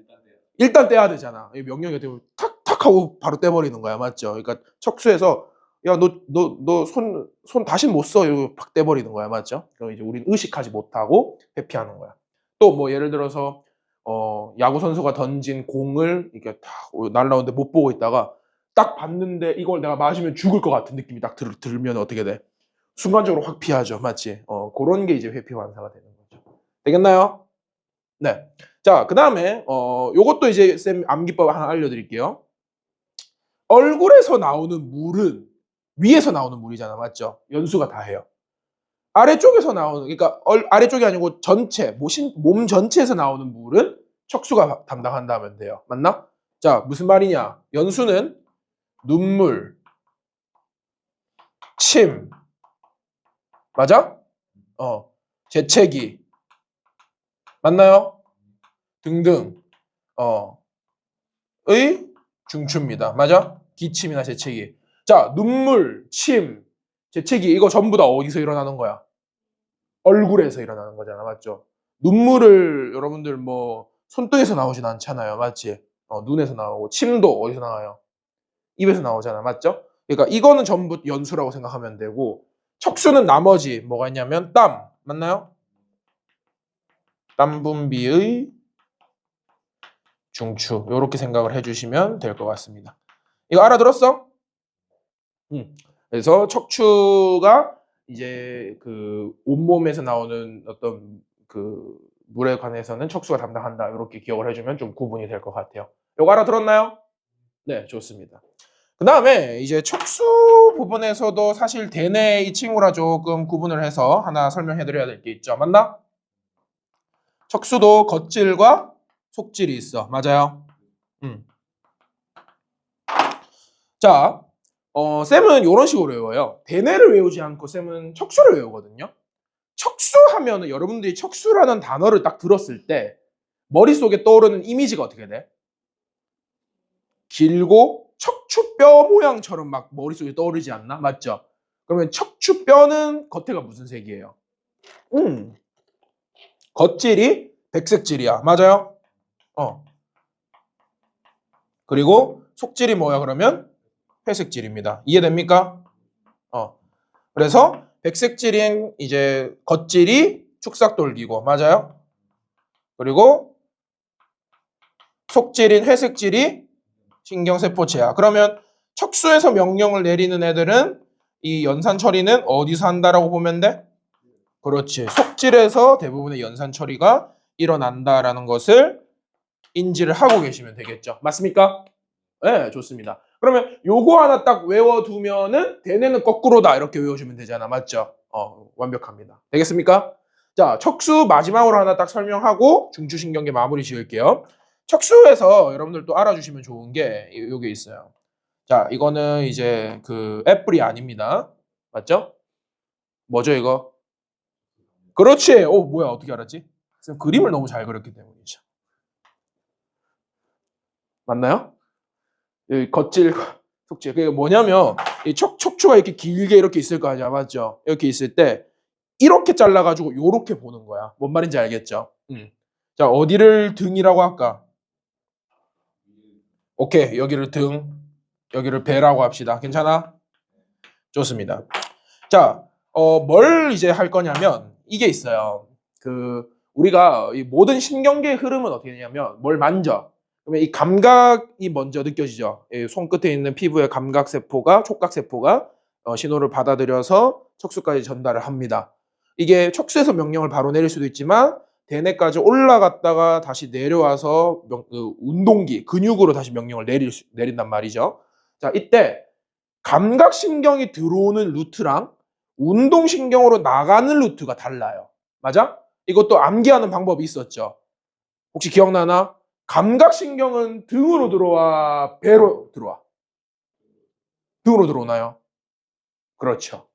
일단 떼야 되잖아. 이 명령이 어떻게 보면 탁탁 하고 바로 떼버리는 거야. 맞죠? 그러니까 척수에서 야 너 손 다시 못 써. 이러고 팍 떼버리는 거야. 맞죠? 그럼 이제 우린 의식하지 못하고 회피하는 거야. 또 뭐 예를 들어서 야구 선수가 던진 공을 이렇게 탁 날라오는데 못 보고 있다가 딱 봤는데 이걸 내가 맞으면 죽을 것 같은 느낌이 딱 들면 어떻게 돼? 순간적으로 확 피하죠. 맞지? 그런 게 이제 회피 반사가 되는 거죠. 되겠나요? 네. 자, 그 다음에 요것도 이제 쌤 암기법 하나 알려드릴게요. 얼굴에서 나오는 물은 위에서 나오는 물이잖아. 맞죠? 연수가 다 해요. 아래쪽에서 나오는, 그러니까 아래쪽이 아니고 전체, 몸 전체에서 나오는 물은 척수가 담당한다면 돼요. 맞나? 자, 무슨 말이냐? 연수는 눈물, 침, 맞아? 재채기, 맞나요? 등등, 의 중추입니다. 맞아? 기침이나 재채기. 자, 눈물, 침, 재채기, 이거 전부 다 어디서 일어나는 거야? 얼굴에서 일어나는 거잖아. 맞죠? 눈물을 여러분들 뭐 손등에서 나오진 않잖아요. 맞지? 눈에서 나오고 침도 어디서 나와요? 입에서 나오잖아. 맞죠? 그러니까 이거는 전부 연수라고 생각하면 되고 척수는 나머지 뭐가 있냐면 땀. 맞나요? 땀 분비의 중추. 이렇게 생각을 해주시면 될 것 같습니다. 이거 알아들었어? 그래서 척추가 이제 그 온몸에서 나오는 어떤 그 물에 관해서는 척수가 담당한다. 이렇게 기억을 해주면 좀 구분이 될 것 같아요. 이거 알아들었나요? 네, 좋습니다. 그 다음에 이제 척수 부분에서도 사실 대뇌 이 친구라 조금 구분을 해서 하나 설명해 드려야 될 게 있죠. 맞나? 척수도 겉질과 속질이 있어. 맞아요? 자, 쌤은 이런 식으로 외워요. 대뇌를 외우지 않고 쌤은 척수를 외우거든요. 척수하면은 여러분들이 척수라는 단어를 딱 들었을 때 머릿속에 떠오르는 이미지가 어떻게 돼? 길고 척추뼈 모양처럼 막 머릿속에 떠오르지 않나? 맞죠? 그러면 척추뼈는 겉에가 무슨 색이에요? 겉질이 백색질이야. 맞아요? 그리고 속질이 뭐야 그러면? 회색질입니다. 이해됩니까? 그래서 백색질인 이제 겉질이 축삭돌기고 맞아요? 그리고 속질인 회색질이 신경세포체야. 그러면 척수에서 명령을 내리는 애들은 이 연산 처리는 어디서 한다라고 보면 돼? 그렇지. 속질에서 대부분의 연산 처리가 일어난다라는 것을 인지를 하고 계시면 되겠죠. 맞습니까? 네, 좋습니다. 그러면 요거 하나 딱 외워두면은 대뇌는 거꾸로다 이렇게 외워주면 되잖아. 맞죠? 완벽합니다. 되겠습니까? 자, 척수 마지막으로 하나 딱 설명하고 중추신경계 마무리 지을게요. 척수에서 여러분들 또 알아주시면 좋은 게 요게 있어요. 자, 이거는 이제 그 애플이 아닙니다. 맞죠? 뭐죠 이거? 그렇지. 뭐야 어떻게 알았지? 쌤 그림을 너무 잘 그렸기 때문이죠. 맞나요? 이 겉질, 속질. 그게 뭐냐면 이 척추가 이렇게 길게 이렇게 있을 거 아니야, 맞죠? 이렇게 있을 때 이렇게 잘라가지고 이렇게 보는 거야. 뭔 말인지 알겠죠? 자, 어디를 등이라고 할까? 오케이, 여기를 등, 여기를 배라고 합시다. 괜찮아? 좋습니다. 자, 뭘 이제 할 거냐면 이게 있어요. 그 우리가 이 모든 신경계의 흐름은 어떻게 되냐면 뭘 만져. 그러면 이 감각이 먼저 느껴지죠. 이 손끝에 있는 피부의 감각세포가 촉각세포가 신호를 받아들여서 척수까지 전달을 합니다. 이게 척수에서 명령을 바로 내릴 수도 있지만 대뇌까지 올라갔다가 다시 내려와서 운동기, 근육으로 다시 명령을 내린단 말이죠. 자, 이때 감각신경이 들어오는 루트랑 운동신경으로 나가는 루트가 달라요. 맞아? 이것도 암기하는 방법이 있었죠. 혹시 기억나나? 감각신경은 등으로 들어와, 배로 들어와? 등으로 들어오나요? 그렇죠.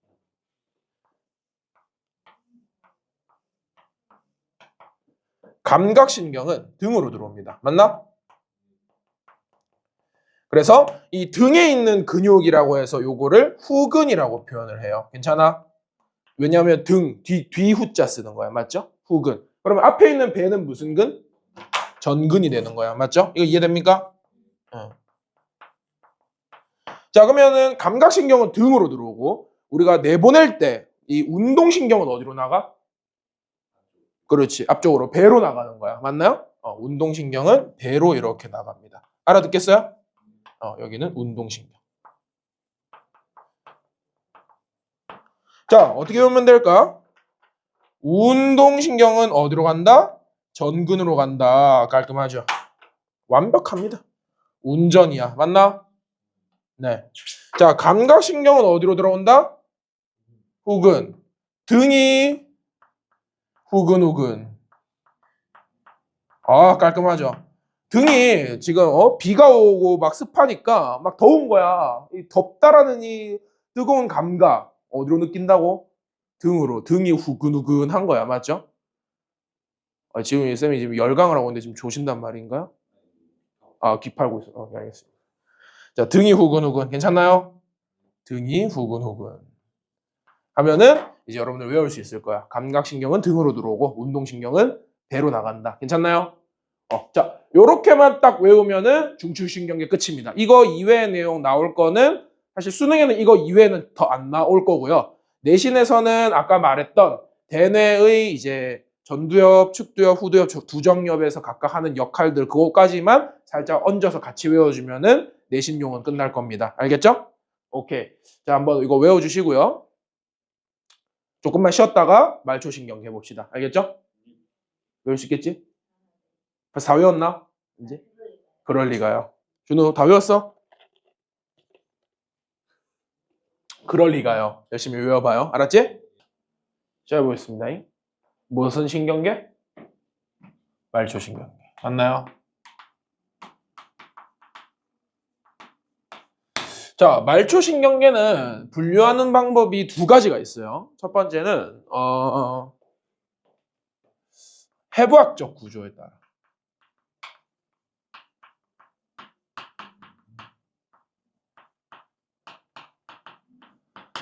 감각신경은 등으로 들어옵니다. 맞나? 그래서 이 등에 있는 근육이라고 해서 요거를 후근이라고 표현을 해요. 괜찮아? 왜냐하면 등, 뒤후자 쓰는 거야. 맞죠? 후근. 그러면 앞에 있는 배는 무슨 근? 전근이 되는 거야. 맞죠? 이거 이해됩니까? 자, 그러면은 감각신경은 등으로 들어오고 우리가 내보낼 때 이 운동신경은 어디로 나가? 그렇지. 앞쪽으로 배로 나가는 거야. 맞나요? 운동신경은 배로 이렇게 나갑니다. 알아듣겠어요? 여기는 운동신경. 자, 어떻게 보면 될까? 운동신경은 어디로 간다? 전근으로 간다. 깔끔하죠? 완벽합니다. 운전이야. 맞나? 네. 자, 감각신경은 어디로 들어온다? 후근. 등이 후근. 깔끔하죠? 등이 지금 비가 오고 막 습하니까 막 더운 거야. 이 덥다라는 이 뜨거운 감각 어디로 느낀다고? 등으로. 등이 후근한 거야. 맞죠? 지금 쌤이 지금 열강을 하고 있는데 지금 조신단 말인가요? 귀 팔고 있어. 네, 알겠습니다. 자, 등이 후근후근. 괜찮나요? 등이 후근후근. 하면은 이제 여러분들 외울 수 있을 거야. 감각신경은 등으로 들어오고 운동신경은 배로 나간다. 괜찮나요? 자, 요렇게만 딱 외우면은 중추신경계 끝입니다. 이거 이외의 내용 나올 거는 사실 수능에는 이거 이외에는 더 안 나올 거고요. 내신에서는 아까 말했던 대뇌의 이제 전두엽, 축두엽, 후두엽, 두정엽에서 각각 하는 역할들 그거까지만 살짝 얹어서 같이 외워주면은 내신용은 끝날 겁니다. 알겠죠? 오케이. 자, 한번 이거 외워주시고요. 조금만 쉬었다가 말초신경 해봅시다. 알겠죠? 외울 수 있겠지? 벌써 다 외웠나? 이제? 그럴 리가요. 준우 다 외웠어? 그럴 리가요. 열심히 외워봐요. 알았지? 시작해보겠습니다. 무슨 신경계? 말초신경계. 맞나요? 자, 말초신경계는 분류하는 방법이 두 가지가 있어요. 첫 번째는 해부학적 구조에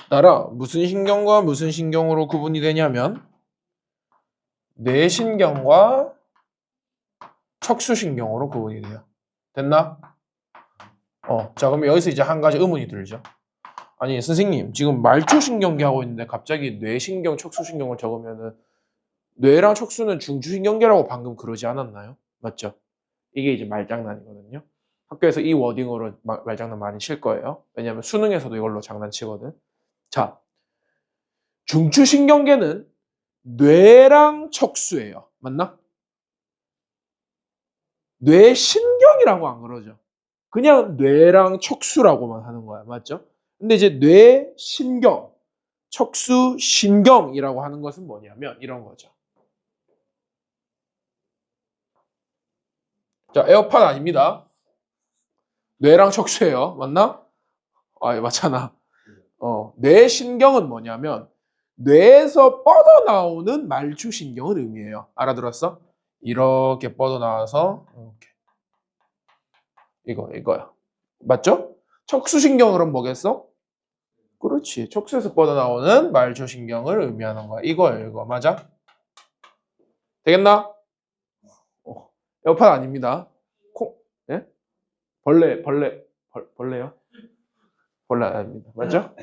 따라 무슨 신경과 무슨 신경으로 구분이 되냐면 뇌신경과 척수신경으로 구분이 돼요. 됐나? 자, 그럼 여기서 이제 한 가지 의문이 들죠. 아니, 선생님, 지금 말초신경계 하고 있는데 갑자기 뇌신경, 척수신경을 적으면은 뇌랑 척수는 중추신경계라고 방금 그러지 않았나요? 맞죠? 이게 이제 말장난이거든요. 학교에서 이 워딩으로 말장난 많이 칠 거예요. 왜냐하면 수능에서도 이걸로 장난치거든. 자, 중추신경계는 뇌랑 척수예요. 맞나? 뇌신경이라고 안 그러죠. 그냥 뇌랑 척수라고만 하는 거야. 맞죠? 근데 이제 뇌신경, 척수신경이라고 하는 것은 뭐냐면 이런 거죠. 자, 에어팟 아닙니다. 뇌랑 척수예요. 맞나? 맞잖아. 뇌신경은 뭐냐면 뇌에서 뻗어나오는 말초신경을 의미해요. 알아들었어? 이렇게 뻗어나와서 이렇게. 이거야. 맞죠? 척수신경은 뭐겠어? 그렇지. 척수에서 뻗어나오는 말초신경을 의미하는 거야. 이거예요. 이거. 맞아? 되겠나? 에어팟 아닙니다. 예? 벌레요? 벌레 아닙니다. 맞죠?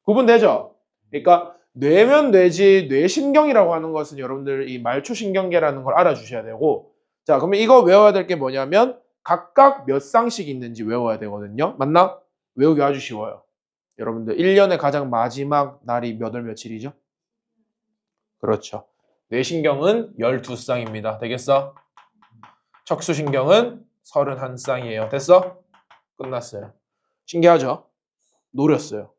구분되죠? 그러니까 뇌면 뇌지 뇌신경이라고 하는 것은 여러분들 이 말초신경계라는 걸 알아주셔야 되고, 자, 그러면 이거 외워야 될 게 뭐냐면 각각 몇 쌍씩 있는지 외워야 되거든요. 맞나? 외우기 아주 쉬워요. 여러분들 1년의 가장 마지막 날이 몇 월 며칠이죠? 그렇죠. 뇌신경은 12쌍입니다. 되겠어? 척수신경은 31쌍이에요. 됐어? 끝났어요. 신기하죠? 노렸어요.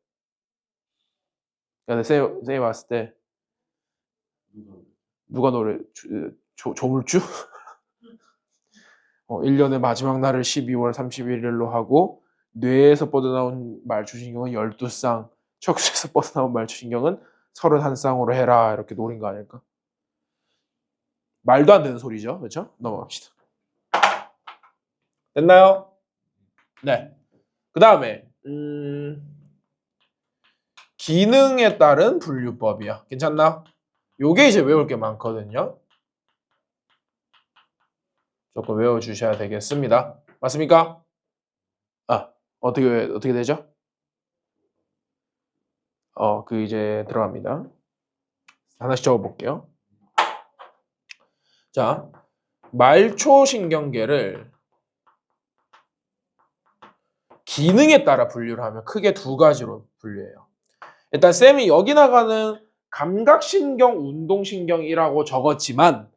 그러니까 쌤이 봤을 때 누가 노래 조물주? 1년의 마지막 날을 12월 31일로 하고 뇌에서 뻗어나온 말초신경은 12쌍, 척수에서 뻗어나온 말초신경은 31쌍으로 해라. 이렇게 노린 거 아닐까? 말도 안 되는 소리죠. 그렇죠? 넘어갑시다. 됐나요? 네. 그 다음에 기능에 따른 분류법이야. 괜찮나? 요게 이제 외울 게 많거든요. 조금 외워주셔야 되겠습니다. 맞습니까? 어떻게 되죠? 이제 들어갑니다. 하나씩 적어볼게요. 자, 말초신경계를 기능에 따라 분류를 하면 크게 두 가지로 분류해요. 일단 쌤이 여기 나가는 감각신경, 운동신경이라고 적었지만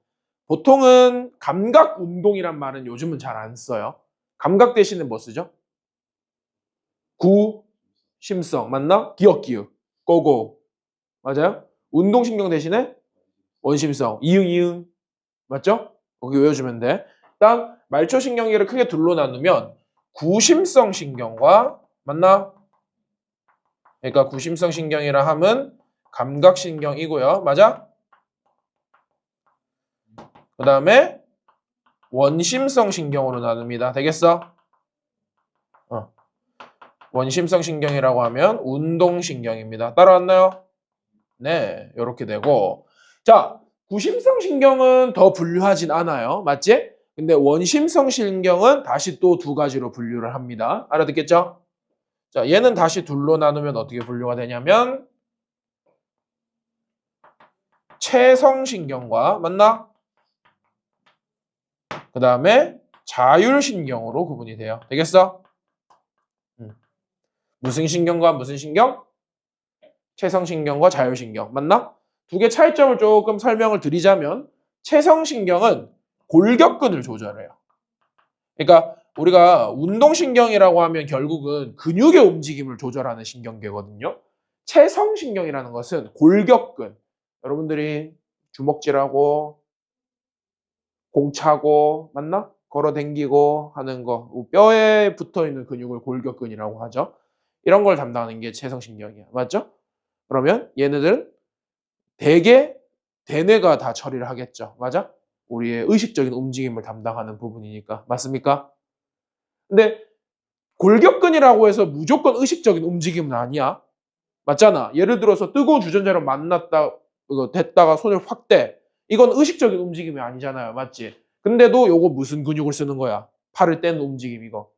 보통은 감각운동이란 말은 요즘은 잘 안 써요. 감각 대신에 뭐 쓰죠? 구심성 맞나? 기억기억 고고 맞아요? 운동신경 대신에 원심성 이응 맞죠? 거기 외워주면 돼. 일단 말초신경계를 크게 둘로 나누면 구심성 신경과 맞나? 그러니까 구심성 신경이라 함은 감각신경이고요. 맞아? 그 다음에 원심성 신경으로 나눕니다. 되겠어? 원심성 신경이라고 하면 운동신경입니다. 따라왔나요? 네, 이렇게 되고 자, 구심성 신경은 더 분류하진 않아요. 맞지? 근데 원심성 신경은 다시 또 두 가지로 분류를 합니다. 알아듣겠죠? 자, 얘는 다시 둘로 나누면 어떻게 분류가 되냐면 체성신경과 맞나? 그 다음에 자율신경으로 구분이 돼요. 되겠어? 무슨 신경과 무슨 신경? 체성신경과 자율신경. 맞나? 두 개 차이점을 조금 설명을 드리자면 체성신경은 골격근을 조절해요. 그러니까 우리가 운동신경이라고 하면 결국은 근육의 움직임을 조절하는 신경계거든요. 체성신경이라는 것은 골격근. 여러분들이 주먹질하고 공 차고 맞나? 걸어 댕기고 하는 거. 뼈에 붙어있는 근육을 골격근이라고 하죠. 이런 걸 담당하는 게 체성신경이야. 맞죠? 그러면 얘네들은 대개 대뇌가 다 처리를 하겠죠. 맞아? 우리의 의식적인 움직임을 담당하는 부분이니까. 맞습니까? 근데 골격근이라고 해서 무조건 의식적인 움직임은 아니야. 맞잖아. 예를 들어서 뜨거운 주전자랑 됐다가 손을 확 대. 이건 의식적인 움직임이 아니잖아요. 맞지? 근데도 요거 무슨 근육을 쓰는 거야? 팔을 떼는 움직임 이거.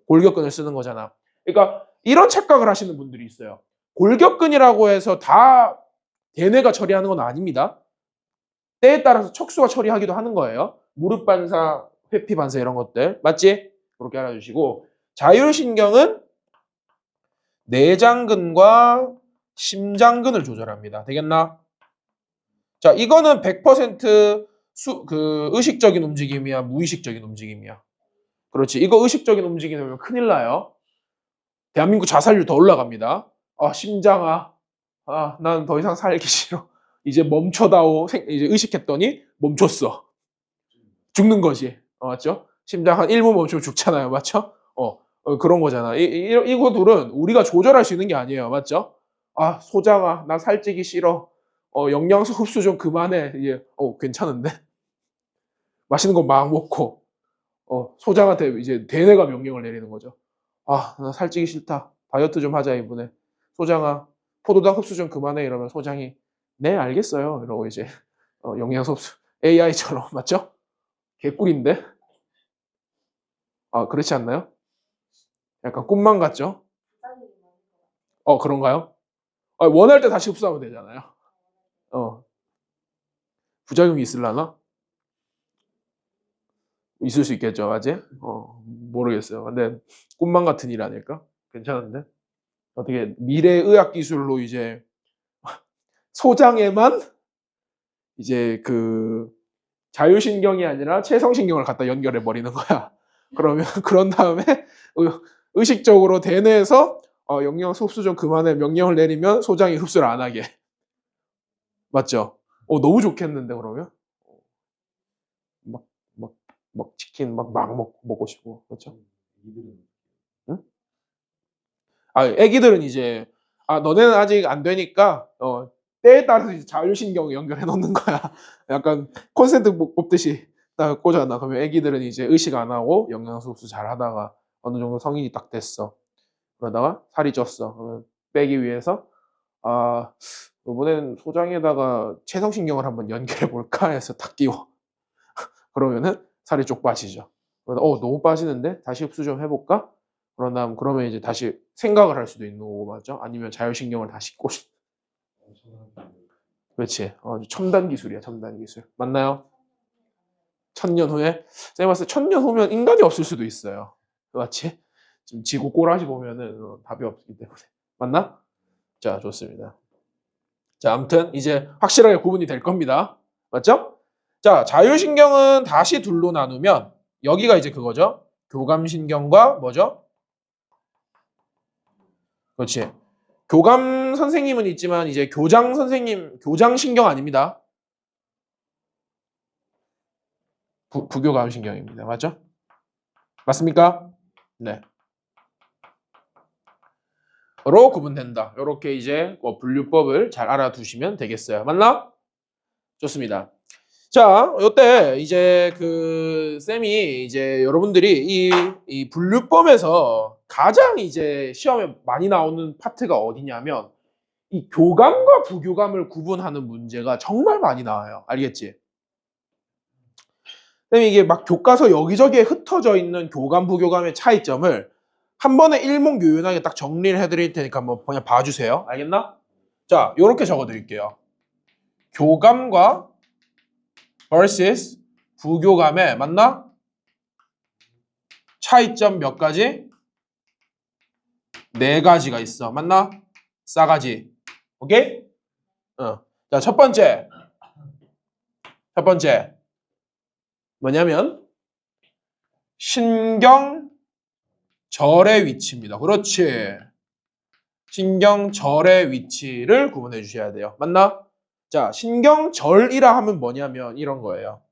골격근을 쓰는 거잖아. 그러니까 이런 착각을 하시는 분들이 있어요. 골격근이라고 해서 다 대뇌가 처리하는 건 아닙니다. 때에 따라서 척수가 처리하기도 하는 거예요. 무릎 반사, 회피 반사 이런 것들. 맞지? 그렇게 알아주시고 자율신경은 내장근과 심장근을 조절합니다. 되겠나? 자, 이거는 100% 의식적인 움직임이야, 무의식적인 움직임이야. 그렇지. 이거 의식적인 움직임이면 큰일 나요. 대한민국 자살률 더 올라갑니다. 심장아. 난 더 이상 살기 싫어. 이제 멈춰다오. 이제 의식했더니 멈췄어. 죽는 거지. 맞죠? 심장 한 1분 멈추면 죽잖아요. 맞죠? 그런 거잖아. 이거 둘은 우리가 조절할 수 있는 게 아니에요. 맞죠? 소장아, 나 살찌기 싫어. 영양소 흡수 좀 그만해. 이제, 괜찮은데? 맛있는 거 막 먹고, 소장한테 이제 대뇌가 명령을 내리는 거죠. 나 살찌기 싫다. 다이어트 좀 하자, 이번에. 소장아, 포도당 흡수 좀 그만해. 이러면 소장이, 네, 알겠어요. 이러고 이제, 영양소 흡수. AI처럼, 맞죠? 개꿀인데? 그렇지 않나요? 약간 꿈만 같죠? 그런가요? 원할 때 다시 흡수하면 되잖아요. 부작용이 있을라나? 있을 수 있겠죠, 맞지? 모르겠어요. 근데 꿈만 같은 일 아닐까? 괜찮은데? 어떻게 미래의학 기술로 이제 소장에만 이제 그 자율신경이 아니라 체성신경을 갖다 연결해 버리는 거야. 그러면 그런 다음에 의식적으로 대뇌에서 영양소 흡수 좀 그만해 명령을 내리면 소장이 흡수를 안 하게. 맞죠? 너무 좋겠는데 그러면? 막, 막, 막 치킨 막 먹고 싶고. 그렇죠? 이들은 응? 애기들은 이제, 너네는 아직 안 되니까, 때에 따라서 이제 자율신경 연결해 놓는 거야. 약간 콘센트 뽑듯이 딱 꽂아놔. 그러면 애기들은 이제 의식 안 하고 영양소 흡수 잘 하다가 어느 정도 성인이 딱 됐어. 그러다가 살이 쪘어. 그러면 빼기 위해서, 이번엔 소장에다가 체성신경을 한번 연결해 볼까 해서 딱 끼워. 그러면은 살이 쪽 빠지죠. 너무 빠지는데 다시 흡수 좀 해볼까? 그러면 이제 다시 생각을 할 수도 있는 거고 맞죠? 아니면 자율신경을 다시 꽂. 엄청난 그렇지. 첨단 기술이야, 첨단 기술. 맞나요? 1000년 후에? 제가 봤을 때 1000년 후면 인간이 없을 수도 있어요. 맞지? 지금 지구 꼬라지 보면은 답이 없기 때문에. 맞나? 자, 좋습니다. 자, 아무튼 이제 확실하게 구분이 될 겁니다. 맞죠? 자, 자율신경은 다시 둘로 나누면 여기가 이제 그거죠. 교감신경과 뭐죠? 그렇지. 교감 선생님은 있지만 이제 교장 선생님, 교장신경 아닙니다. 부교감신경입니다. 맞죠? 맞습니까? 네. 로 구분된다. 이렇게 이제 분류법을 잘 알아두시면 되겠어요. 맞나? 좋습니다. 자, 요때 이제 쌤이 이제 여러분들이 이 분류법에서 가장 이제 시험에 많이 나오는 파트가 어디냐면 이 교감과 부교감을 구분하는 문제가 정말 많이 나와요. 알겠지? 쌤이 이게 막 교과서 여기저기에 흩어져 있는 교감, 부교감의 차이점을 한 번에 일목요연하게 딱 정리를 해드릴 테니까 한번 그냥 봐주세요. 알겠나? 자, 요렇게 적어드릴게요. 교감과 vs 부교감의 맞나? 차이점 몇 가지? 4가지가 있어. 맞나? 싸가지. 오케이? 자, 첫 번째 뭐냐면 신경절의 위치입니다. 그렇지. 신경절의 위치를 구분해 주셔야 돼요. 맞나? 자, 신경절이라 하면 뭐냐면 이런 거예요.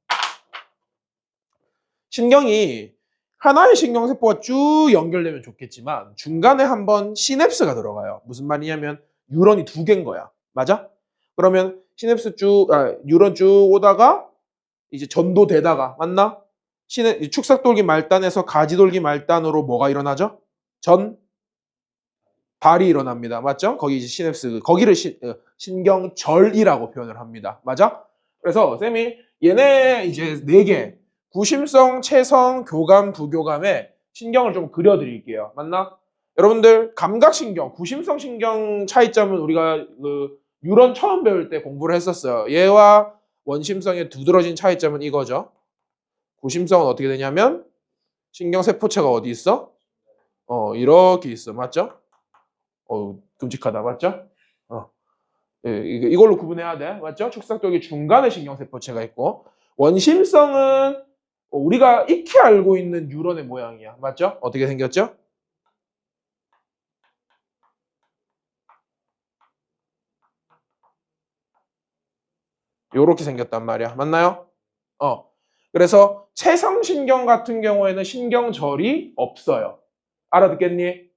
신경이 하나의 신경세포가 쭉 연결되면 좋겠지만 중간에 한번 시냅스가 들어가요. 무슨 말이냐면 뉴런이 2개인 거야. 맞아? 그러면 뉴런 쭉 오다가 이제 전도되다가 맞나? 축삭돌기 말단에서 가지돌기 말단으로 뭐가 일어나죠? 발이 일어납니다. 맞죠? 거기 이제 시냅스, 거기를 신경절이라고 표현을 합니다. 맞아? 그래서 쌤이 얘네 이제 4개, 구심성, 체성, 교감, 부교감의 신경을 좀 그려드릴게요. 맞나? 여러분들 감각신경, 구심성 신경 차이점은 우리가 뉴런 처음 배울 때 공부를 했었어요. 얘와 원심성의 두드러진 차이점은 이거죠. 구심성은 어떻게 되냐면 신경세포체가 어디 있어? 이렇게 있어. 맞죠? 끔찍하다. 맞죠? 이걸로 구분해야 돼. 맞죠? 축삭돌기 중간에 신경세포체가 있고 원심성은 우리가 익히 알고 있는 뉴런의 모양이야. 맞죠? 어떻게 생겼죠? 요렇게 생겼단 말이야. 맞나요? 그래서 체성신경 같은 경우에는 신경절이 없어요. 알아듣겠니?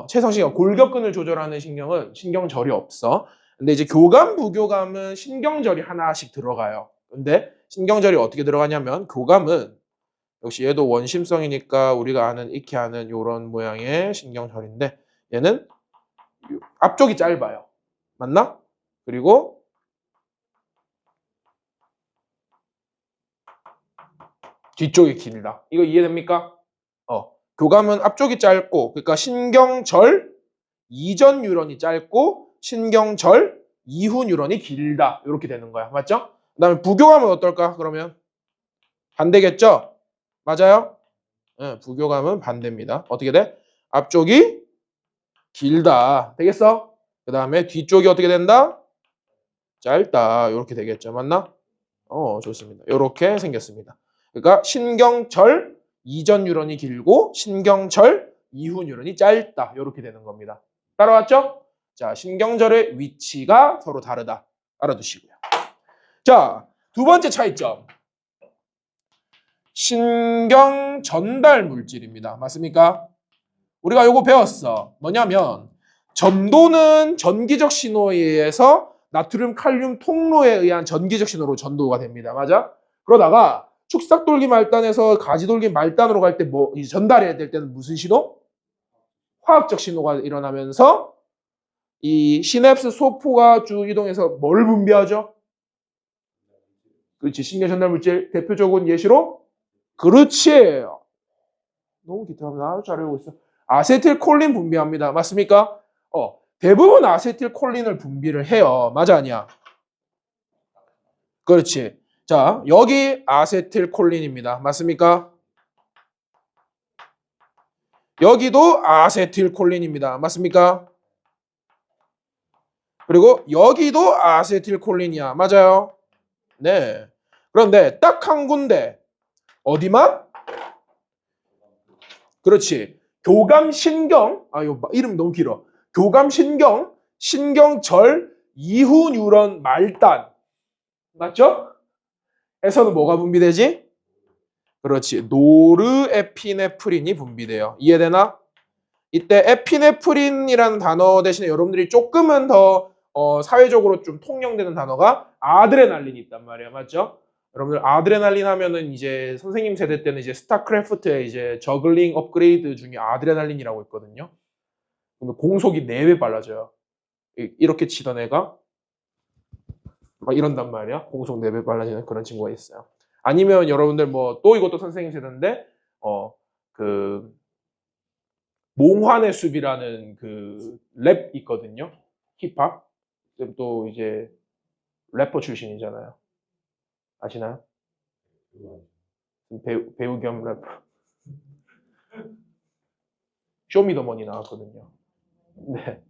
체성신경, 골격근을 조절하는 신경은 신경절이 없어. 근데 이제 교감, 부교감은 신경절이 하나씩 들어가요. 근데 신경절이 어떻게 들어가냐면 교감은 역시 얘도 원심성이니까 우리가 익히 아는 요런 모양의 신경절인데 얘는 앞쪽이 짧아요. 맞나? 그리고 뒤쪽이 길다. 이거 이해됩니까? 교감은 앞쪽이 짧고 그러니까 신경절 이전 뉴런이 짧고 신경절 이후 뉴런이 길다. 이렇게 되는 거야. 맞죠? 그다음에 부교감은 어떨까? 그러면 반대겠죠? 맞아요? 네, 부교감은 반대입니다. 어떻게 돼? 앞쪽이 길다. 되겠어? 그다음에 뒤쪽이 어떻게 된다? 짧다. 이렇게 되겠죠. 맞나? 좋습니다. 이렇게 생겼습니다. 그러니까 신경절 이전 뉴런이 길고 신경절 이후 뉴런이 짧다. 이렇게 되는 겁니다. 따라왔죠? 자, 신경절의 위치가 서로 다르다. 알아두시고요. 자, 두 번째 차이점. 신경 전달 물질입니다. 맞습니까? 우리가 요거 배웠어. 뭐냐면 전도는 전기적 신호에 의해서 나트륨, 칼륨 통로에 의한 전기적 신호로 전도가 됩니다. 맞아? 그러다가 축삭돌기 말단에서 가지돌기 말단으로 갈 때 뭐 전달해야 될 때는 무슨 신호? 화학적 신호가 일어나면서 이 시냅스 소포가 쭉 이동해서 뭘 분비하죠? 그렇지. 신경 전달 물질 대표적인 예시로 그렇지. 너무 기특합니다. 아주 잘 알고 있어. 아세틸콜린 분비합니다. 맞습니까? 대부분 아세틸콜린을 분비를 해요. 맞아 아니야? 그렇지. 자, 여기 아세틸콜린입니다. 맞습니까? 여기도 아세틸콜린입니다. 맞습니까? 그리고 여기도 아세틸콜린이야. 맞아요? 네. 그런데 딱 한 군데 어디만? 그렇지. 교감신경, 이거 이름 너무 길어. 교감신경, 신경절, 이후 뉴런 말단. 맞죠? 에서는 뭐가 분비되지? 그렇지. 노르에피네프린이 분비돼요. 이해되나? 이때 에피네프린이라는 단어 대신에 여러분들이 조금은 더 사회적으로 좀 통용되는 단어가 아드레날린이 있단 말이에요. 맞죠? 여러분들 아드레날린 하면은 이제 선생님 세대 때는 이제 스타크래프트의 이제 저글링 업그레이드 중에 아드레날린이라고 있거든요. 그러면 공속이 4배 빨라져요. 이렇게 치던 애가 막 이런단 말이야. 공속 4배 빨라지는 그런 친구가 있어요. 아니면 여러분들 뭐 또 이것도 선생님 세대인데 그 몽환의 숲이라는 그 랩 있거든요. 힙합. 또 이제 래퍼 출신이잖아요. 아시나요? 배우 겸 래퍼. 쇼미더머니 나왔거든요. 네.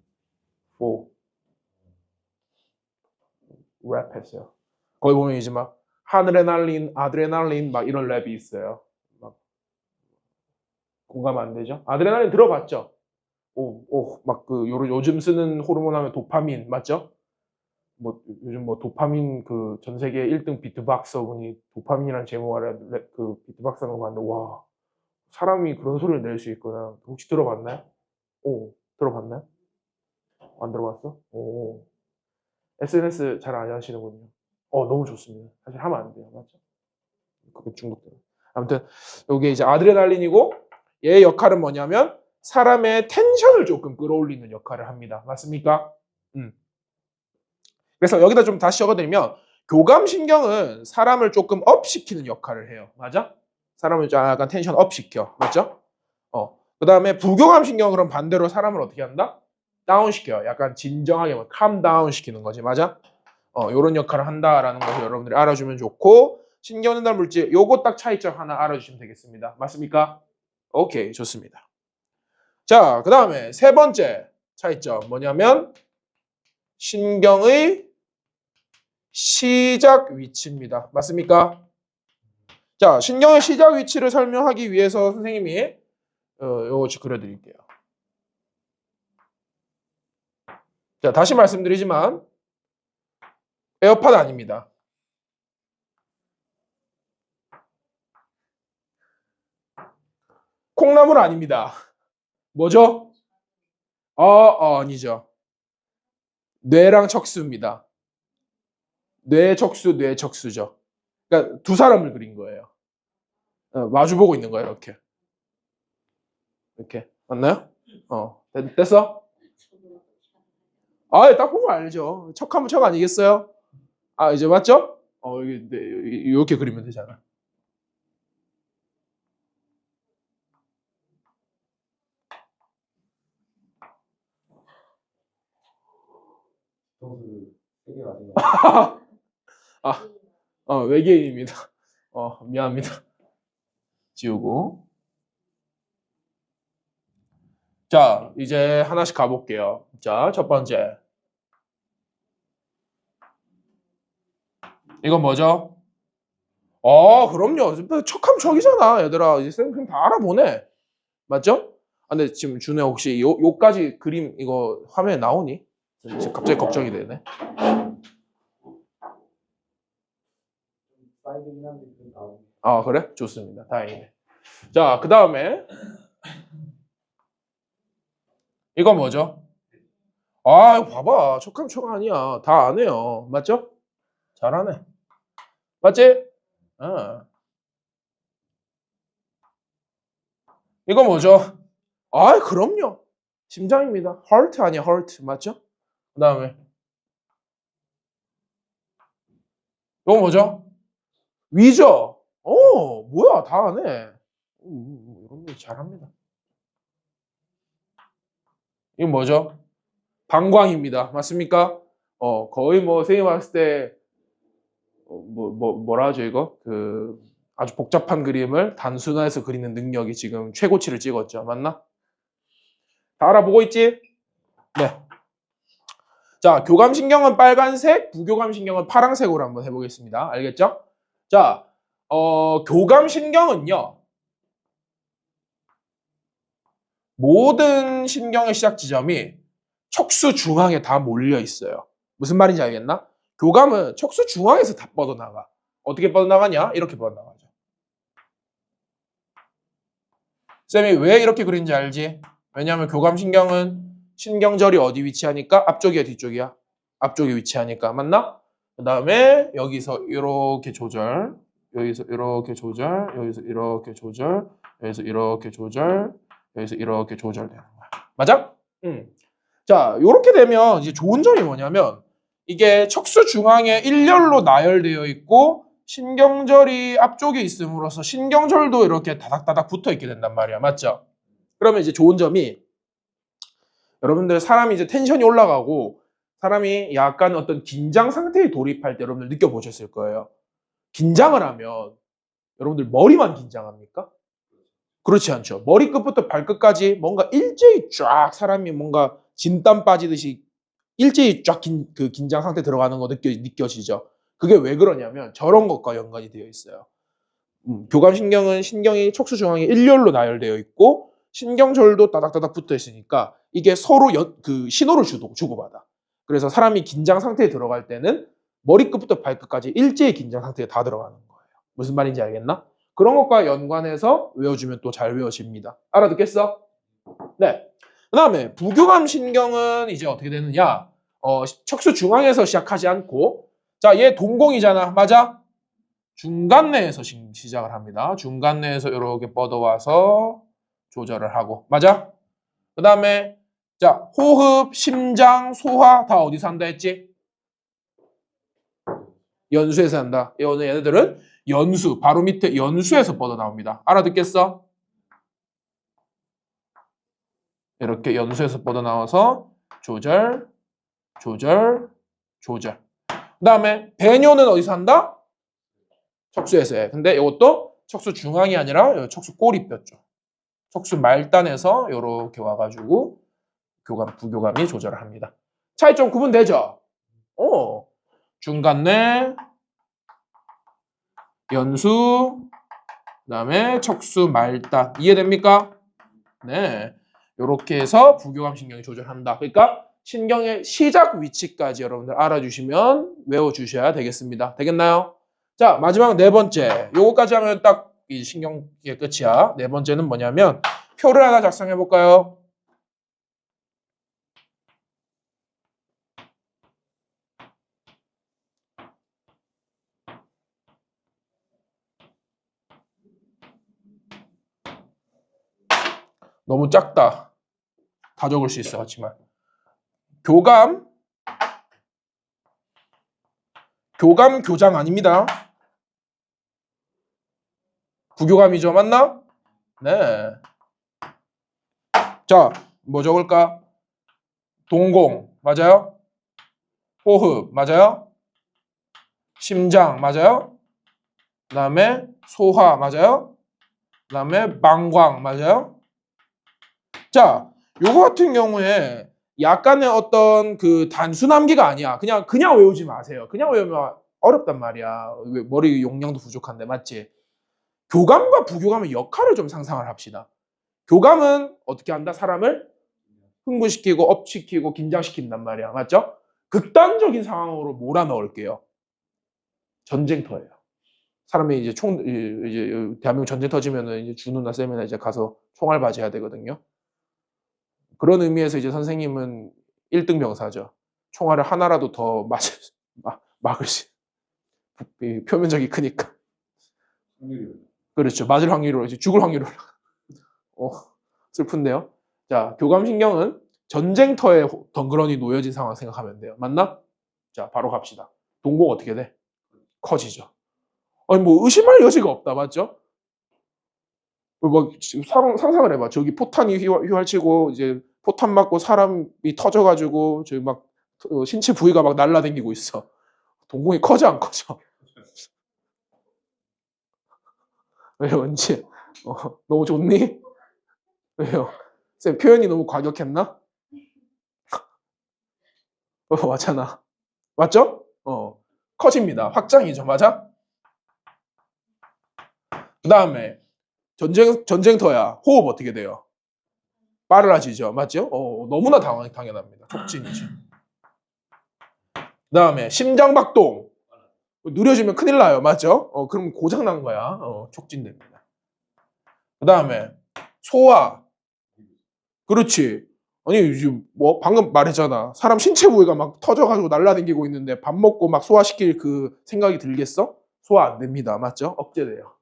랩했어요. 거기 보면 이제 막 하늘에 날린 아드레날린 막 이런 랩이 있어요. 막 공감 안 되죠? 아드레날린 들어봤죠? 막 그 요즘 쓰는 호르몬 하면 도파민 맞죠? 뭐 요즘 뭐 도파민 그 전 세계 1등 비트박서 분이 도파민이라는 제목 아래 그 비트박스 하는 거 봤는데 와 사람이 그런 소리를 낼 수 있구나. 혹시 들어봤나요? 들어봤나요? 안 들어봤어? SNS 잘 안 하시는군요. 너무 좋습니다. 사실 하면 안 돼요. 맞죠? 그게 중독돼요. 아무튼 이게 이제 아드레날린이고 얘의 역할은 뭐냐면 사람의 텐션을 조금 끌어올리는 역할을 합니다. 맞습니까? 그래서 여기다 좀 다시 적어드리면 교감신경은 사람을 조금 업시키는 역할을 해요. 맞아? 사람을 약간 텐션 업시켜. 맞죠? 그 다음에 부교감신경은 그럼 반대로 사람을 어떻게 한다? 다운시켜요. 약간 진정하게 calm down 시키는 거지. 맞아? 요런 역할을 한다라는 것을 여러분들이 알아주면 좋고 신경전달 물질 요거 딱 차이점 하나 알아주시면 되겠습니다. 맞습니까? 오케이 좋습니다. 자, 그 다음에 세 번째 차이점 뭐냐면 신경의 시작 위치입니다. 맞습니까? 자, 신경의 시작 위치를 설명하기 위해서 선생님이 요거 그려드릴게요. 자, 다시 말씀드리지만 에어팟 아닙니다. 콩나물 아닙니다. 뭐죠? 아니죠. 뇌랑 척수입니다. 뇌척수죠. 그러니까 두 사람을 그린 거예요. 마주보고 있는 거예요, 이렇게. 이렇게. 맞나요? 됐어? 딱 보면 알죠. 척하면 척 아니겠어요? 이제 맞죠? 이렇게 그리면 되잖아. 평소에 세개 가진 외계인입니다. 미안합니다. 지우고. 자, 이제 하나씩 가볼게요. 자, 첫 번째. 이건 뭐죠? 그럼요. 척하면 척이잖아, 얘들아. 이제 쌤 다 알아보네. 맞죠? 근데 지금 준혜 혹시 요까지 그림 이거 화면에 나오니? 지금 갑자기 걱정이 되네. 사이드긴 한데 그 다음. 아, 그래? 좋습니다. 다행이네. 자, 그 다음에 이거 뭐죠? 아, 이거 봐봐. 촉감촉 아니야. 다 안 해요. 맞죠? 잘하네. 맞지? 어. 이거 뭐죠? 아, 그럼요. 심장입니다. heart 아니야, heart. 맞죠? 그 다음에 이거 뭐죠? 위죠? 뭐야, 다 안 해. 여러분들 잘합니다. 이거 뭐죠? 방광입니다. 맞습니까? 거의 뭐, 선생님 봤을 때, 뭐라 하죠, 이거? 아주 복잡한 그림을 단순화해서 그리는 능력이 지금 최고치를 찍었죠. 맞나? 다 알아보고 있지? 네. 자, 교감신경은 빨간색, 부교감신경은 파란색으로 한번 해보겠습니다. 알겠죠? 자, 교감신경은요, 모든 신경의 시작 지점이 척수 중앙에 다 몰려 있어요. 무슨 말인지 알겠나? 교감은 척수 중앙에서 다 뻗어나가. 어떻게 뻗어나가냐? 이렇게 뻗어나가죠. 쌤이 왜 이렇게 그린지 알지? 왜냐하면 교감신경은 신경절이 어디 위치하니까? 앞쪽이야, 뒤쪽이야? 앞쪽에 위치하니까. 맞나? 그 다음에 여기서 이렇게 조절, 여기서 이렇게 조절, 여기서 이렇게 조절, 여기서 이렇게 조절, 여기서 이렇게 조절되는 거야. 맞아? 응. 자, 이렇게 되면 이제 좋은 점이 뭐냐면 이게 척수 중앙에 일렬로 나열되어 있고 신경절이 앞쪽에 있음으로써 신경절도 이렇게 다닥다닥 붙어 있게 된단 말이야. 맞죠? 그러면 이제 좋은 점이 여러분들 사람이 이제 텐션이 올라가고 사람이 약간 어떤 긴장 상태에 돌입할 때 여러분들 느껴보셨을 거예요. 긴장을 하면 여러분들 머리만 긴장합니까? 그렇지 않죠. 머리끝부터 발끝까지 뭔가 일제히 쫙 사람이 뭔가 진땀 빠지듯이 일제히 쫙 긴장 상태 들어가는 거 느껴지죠. 그게 왜 그러냐면 저런 것과 연관이 되어 있어요. 교감신경은 신경이 척수 중앙에 일렬로 나열되어 있고 신경절도 따닥따닥 붙어 있으니까 이게 서로 신호를 주고받아. 그래서 사람이 긴장 상태에 들어갈 때는 머리끝부터 발끝까지 일제히 긴장 상태에 다 들어가는 거예요. 무슨 말인지 알겠나? 그런 것과 연관해서 외워주면 또 잘 외워집니다. 알아듣겠어? 네. 그 다음에 부교감신경은 이제 어떻게 되느냐? 척수 중앙에서 시작하지 않고 자, 얘 동공이잖아. 맞아? 중간내에서 시작을 합니다. 중간내에서 이렇게 뻗어와서 조절을 하고. 맞아? 그 다음에 자, 호흡, 심장, 소화 다 어디서 한다 했지? 연수에서 한다. 얘네들은 연수, 바로 밑에 연수에서 뻗어나옵니다. 알아듣겠어? 이렇게 연수에서 뻗어나와서 조절, 조절, 조절. 그 다음에 배뇨는 어디서 한다? 척수에서 해. 근데 이것도 척수 중앙이 아니라 척수 꼬리뼈죠. 척수 말단에서 이렇게 와가지고 부교감이 조절을 합니다. 차이점 구분되죠? 중간내, 연수, 그 다음에 척수 말단. 이해됩니까? 네. 이렇게 해서 부교감 신경이 조절한다. 그러니까 신경의 시작 위치까지 여러분들 알아주시면 외워주셔야 되겠습니다. 되겠나요? 자, 마지막 네 번째. 요거까지 하면 딱 이 신경의 끝이야. 네 번째는 뭐냐면 표를 하나 작성해 볼까요? 너무 작다. 다 적을 수 있어, 같지만. 교감, 교장 아닙니다. 부교감이죠, 맞나? 네. 자, 뭐 적을까? 동공, 맞아요? 호흡, 맞아요? 심장, 맞아요? 그 다음에 소화, 맞아요? 그 다음에 방광, 맞아요? 자, 요거 같은 경우에 약간의 어떤 단순 암기가 아니야. 그냥 외우지 마세요. 그냥 외우면 어렵단 말이야. 머리 용량도 부족한데, 맞지? 교감과 부교감의 역할을 좀 상상을 합시다. 교감은 어떻게 한다? 사람을 흥분시키고 업시키고 긴장시킨단 말이야. 맞죠? 극단적인 상황으로 몰아넣을게요. 전쟁터예요. 사람이 이제 이제 대한민국 전쟁 터지면은 이제 준우나 쌤이나 이제 가서 총알 맞아야 되거든요. 그런 의미에서 이제 선생님은 1등 병사죠. 총알을 하나라도 더 막을 수, 표면적이 크니까. 확률이 그렇죠. 맞을 확률로, 이제 죽을 확률로. 슬픈데요. 자, 교감신경은 전쟁터에 덩그러니 놓여진 상황 생각하면 돼요. 맞나? 자, 바로 갑시다. 동공 어떻게 돼? 커지죠. 아니, 뭐, 의심할 여지가 없다. 맞죠? 뭐, 상상을 해봐. 저기 포탄이 휘발치고, 이제 포탄 맞고 사람이 터져가지고, 저기 막, 신체 부위가 막 날라다니고 있어. 동공이 커져, 안 커져? 왜요, 언제? 너무 좋니? 왜요? 쌤, 표현이 너무 과격했나? 맞잖아. 맞죠? 커집니다. 확장이죠. 맞아? 그 다음에, 전쟁터야. 호흡 어떻게 돼요? 빠르라지죠. 맞죠? 너무나 당연합니다. 촉진이죠. 그 다음에, 심장박동. 느려지면 큰일 나요. 맞죠? 그럼 고장 난 거야. 촉진됩니다. 그 다음에, 소화. 그렇지. 아니, 뭐, 방금 말했잖아. 사람 신체 부위가 막 터져가지고 날라다니고 있는데 밥 먹고 막 소화시킬 그 생각이 들겠어? 소화 안 됩니다. 맞죠? 억제돼요.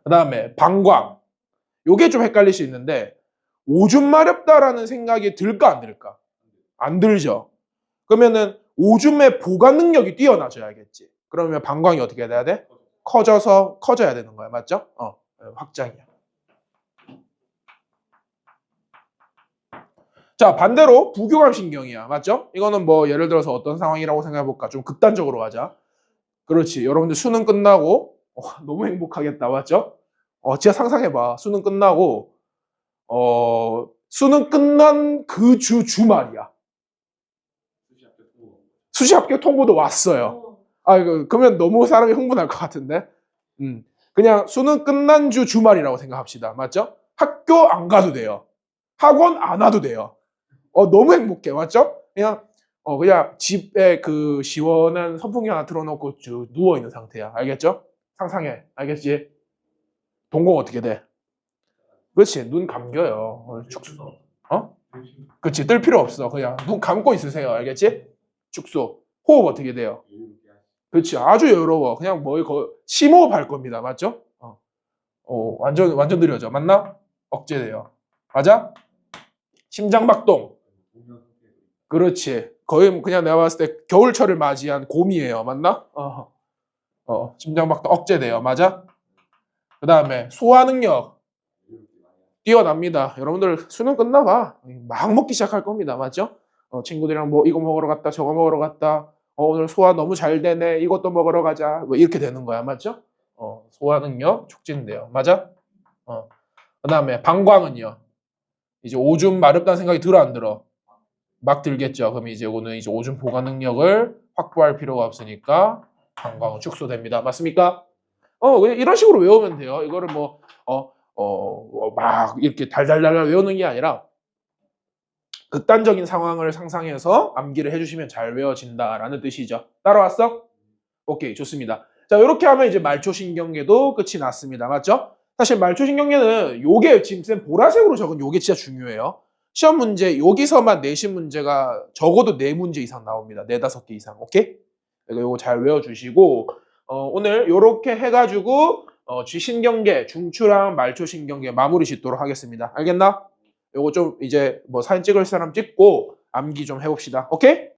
그 다음에, 방광. 요게 좀 헷갈릴 수 있는데, 오줌 마렵다라는 생각이 들까, 안 들까? 안 들죠. 그러면은, 오줌의 보관 능력이 뛰어나져야겠지. 그러면 방광이 어떻게 돼야 돼? 커져야 되는 거야. 맞죠? 확장이야. 자, 반대로 부교감신경이야. 맞죠? 이거는 뭐 예를 들어서 어떤 상황이라고 생각해볼까? 좀 극단적으로 가자. 그렇지. 여러분들 수능 끝나고 너무 행복하겠다. 맞죠? 진짜 상상해봐. 수능 끝나고 수능 끝난 그 주말이야. 수시 합격 통보도 왔어요. 그러면 너무 사람이 흥분할 것 같은데. 그냥 수능 끝난 주말이라고 생각합시다. 맞죠? 학교 안 가도 돼요. 학원 안 와도 돼요. 너무 행복해. 맞죠? 그냥 집에 그 시원한 선풍기 하나 틀어놓고 쭉 누워있는 상태야. 알겠죠? 상상해. 알겠지? 동공 어떻게 돼? 그렇지. 눈 감겨요. 축소. 그렇지. 뜰 필요 없어. 그냥 눈 감고 있으세요. 알겠지? 축소. 호흡 어떻게 돼요? 그렇지. 아주 여유로워. 그냥 심호흡 할 겁니다. 맞죠? 완전 느려져. 맞나? 억제돼요. 맞아? 심장박동. 그렇지. 거의 그냥 내가 봤을 때 겨울철을 맞이한 곰이에요. 맞나? 심장박동 억제돼요. 맞아? 그 다음에 소화 능력 뛰어납니다. 여러분들 수능 끝나봐. 막 먹기 시작할 겁니다. 맞죠? 친구들이랑 뭐 이거 먹으러 갔다 저거 먹으러 갔다. 오늘 소화 너무 잘 되네. 이것도 먹으러 가자. 뭐 이렇게 되는 거야. 맞죠? 소화 능력 촉진돼요. 맞아? 그 다음에 방광은요. 이제 오줌 마렵다는 생각이 들어 안 들어? 막 들겠죠. 그럼 이제 오늘 이제 오줌 보관 능력을 확보할 필요가 없으니까 방광은 축소됩니다. 맞습니까? 그냥 이런 식으로 외우면 돼요. 이거를 막 이렇게 달달달 외우는 게 아니라 극단적인 상황을 상상해서 암기를 해주시면 잘 외워진다라는 뜻이죠. 따라왔어? 오케이, 좋습니다. 자, 이렇게 하면 이제 말초신경계도 끝이 났습니다. 맞죠? 사실 말초신경계는 요게 지금 쌤 보라색으로 적은 요게 진짜 중요해요. 시험 문제 여기서만 내신 문제가 적어도 4문제 이상 나옵니다. 4, 5개 이상. 오케이? 요거 잘 외워주시고 오늘 요렇게 해가지고 쥐신경계, 중추랑 말초신경계 마무리 짓도록 하겠습니다. 알겠나? 요거 좀 이제 뭐 사진 찍을 사람 찍고 암기 좀 해봅시다. 오케이?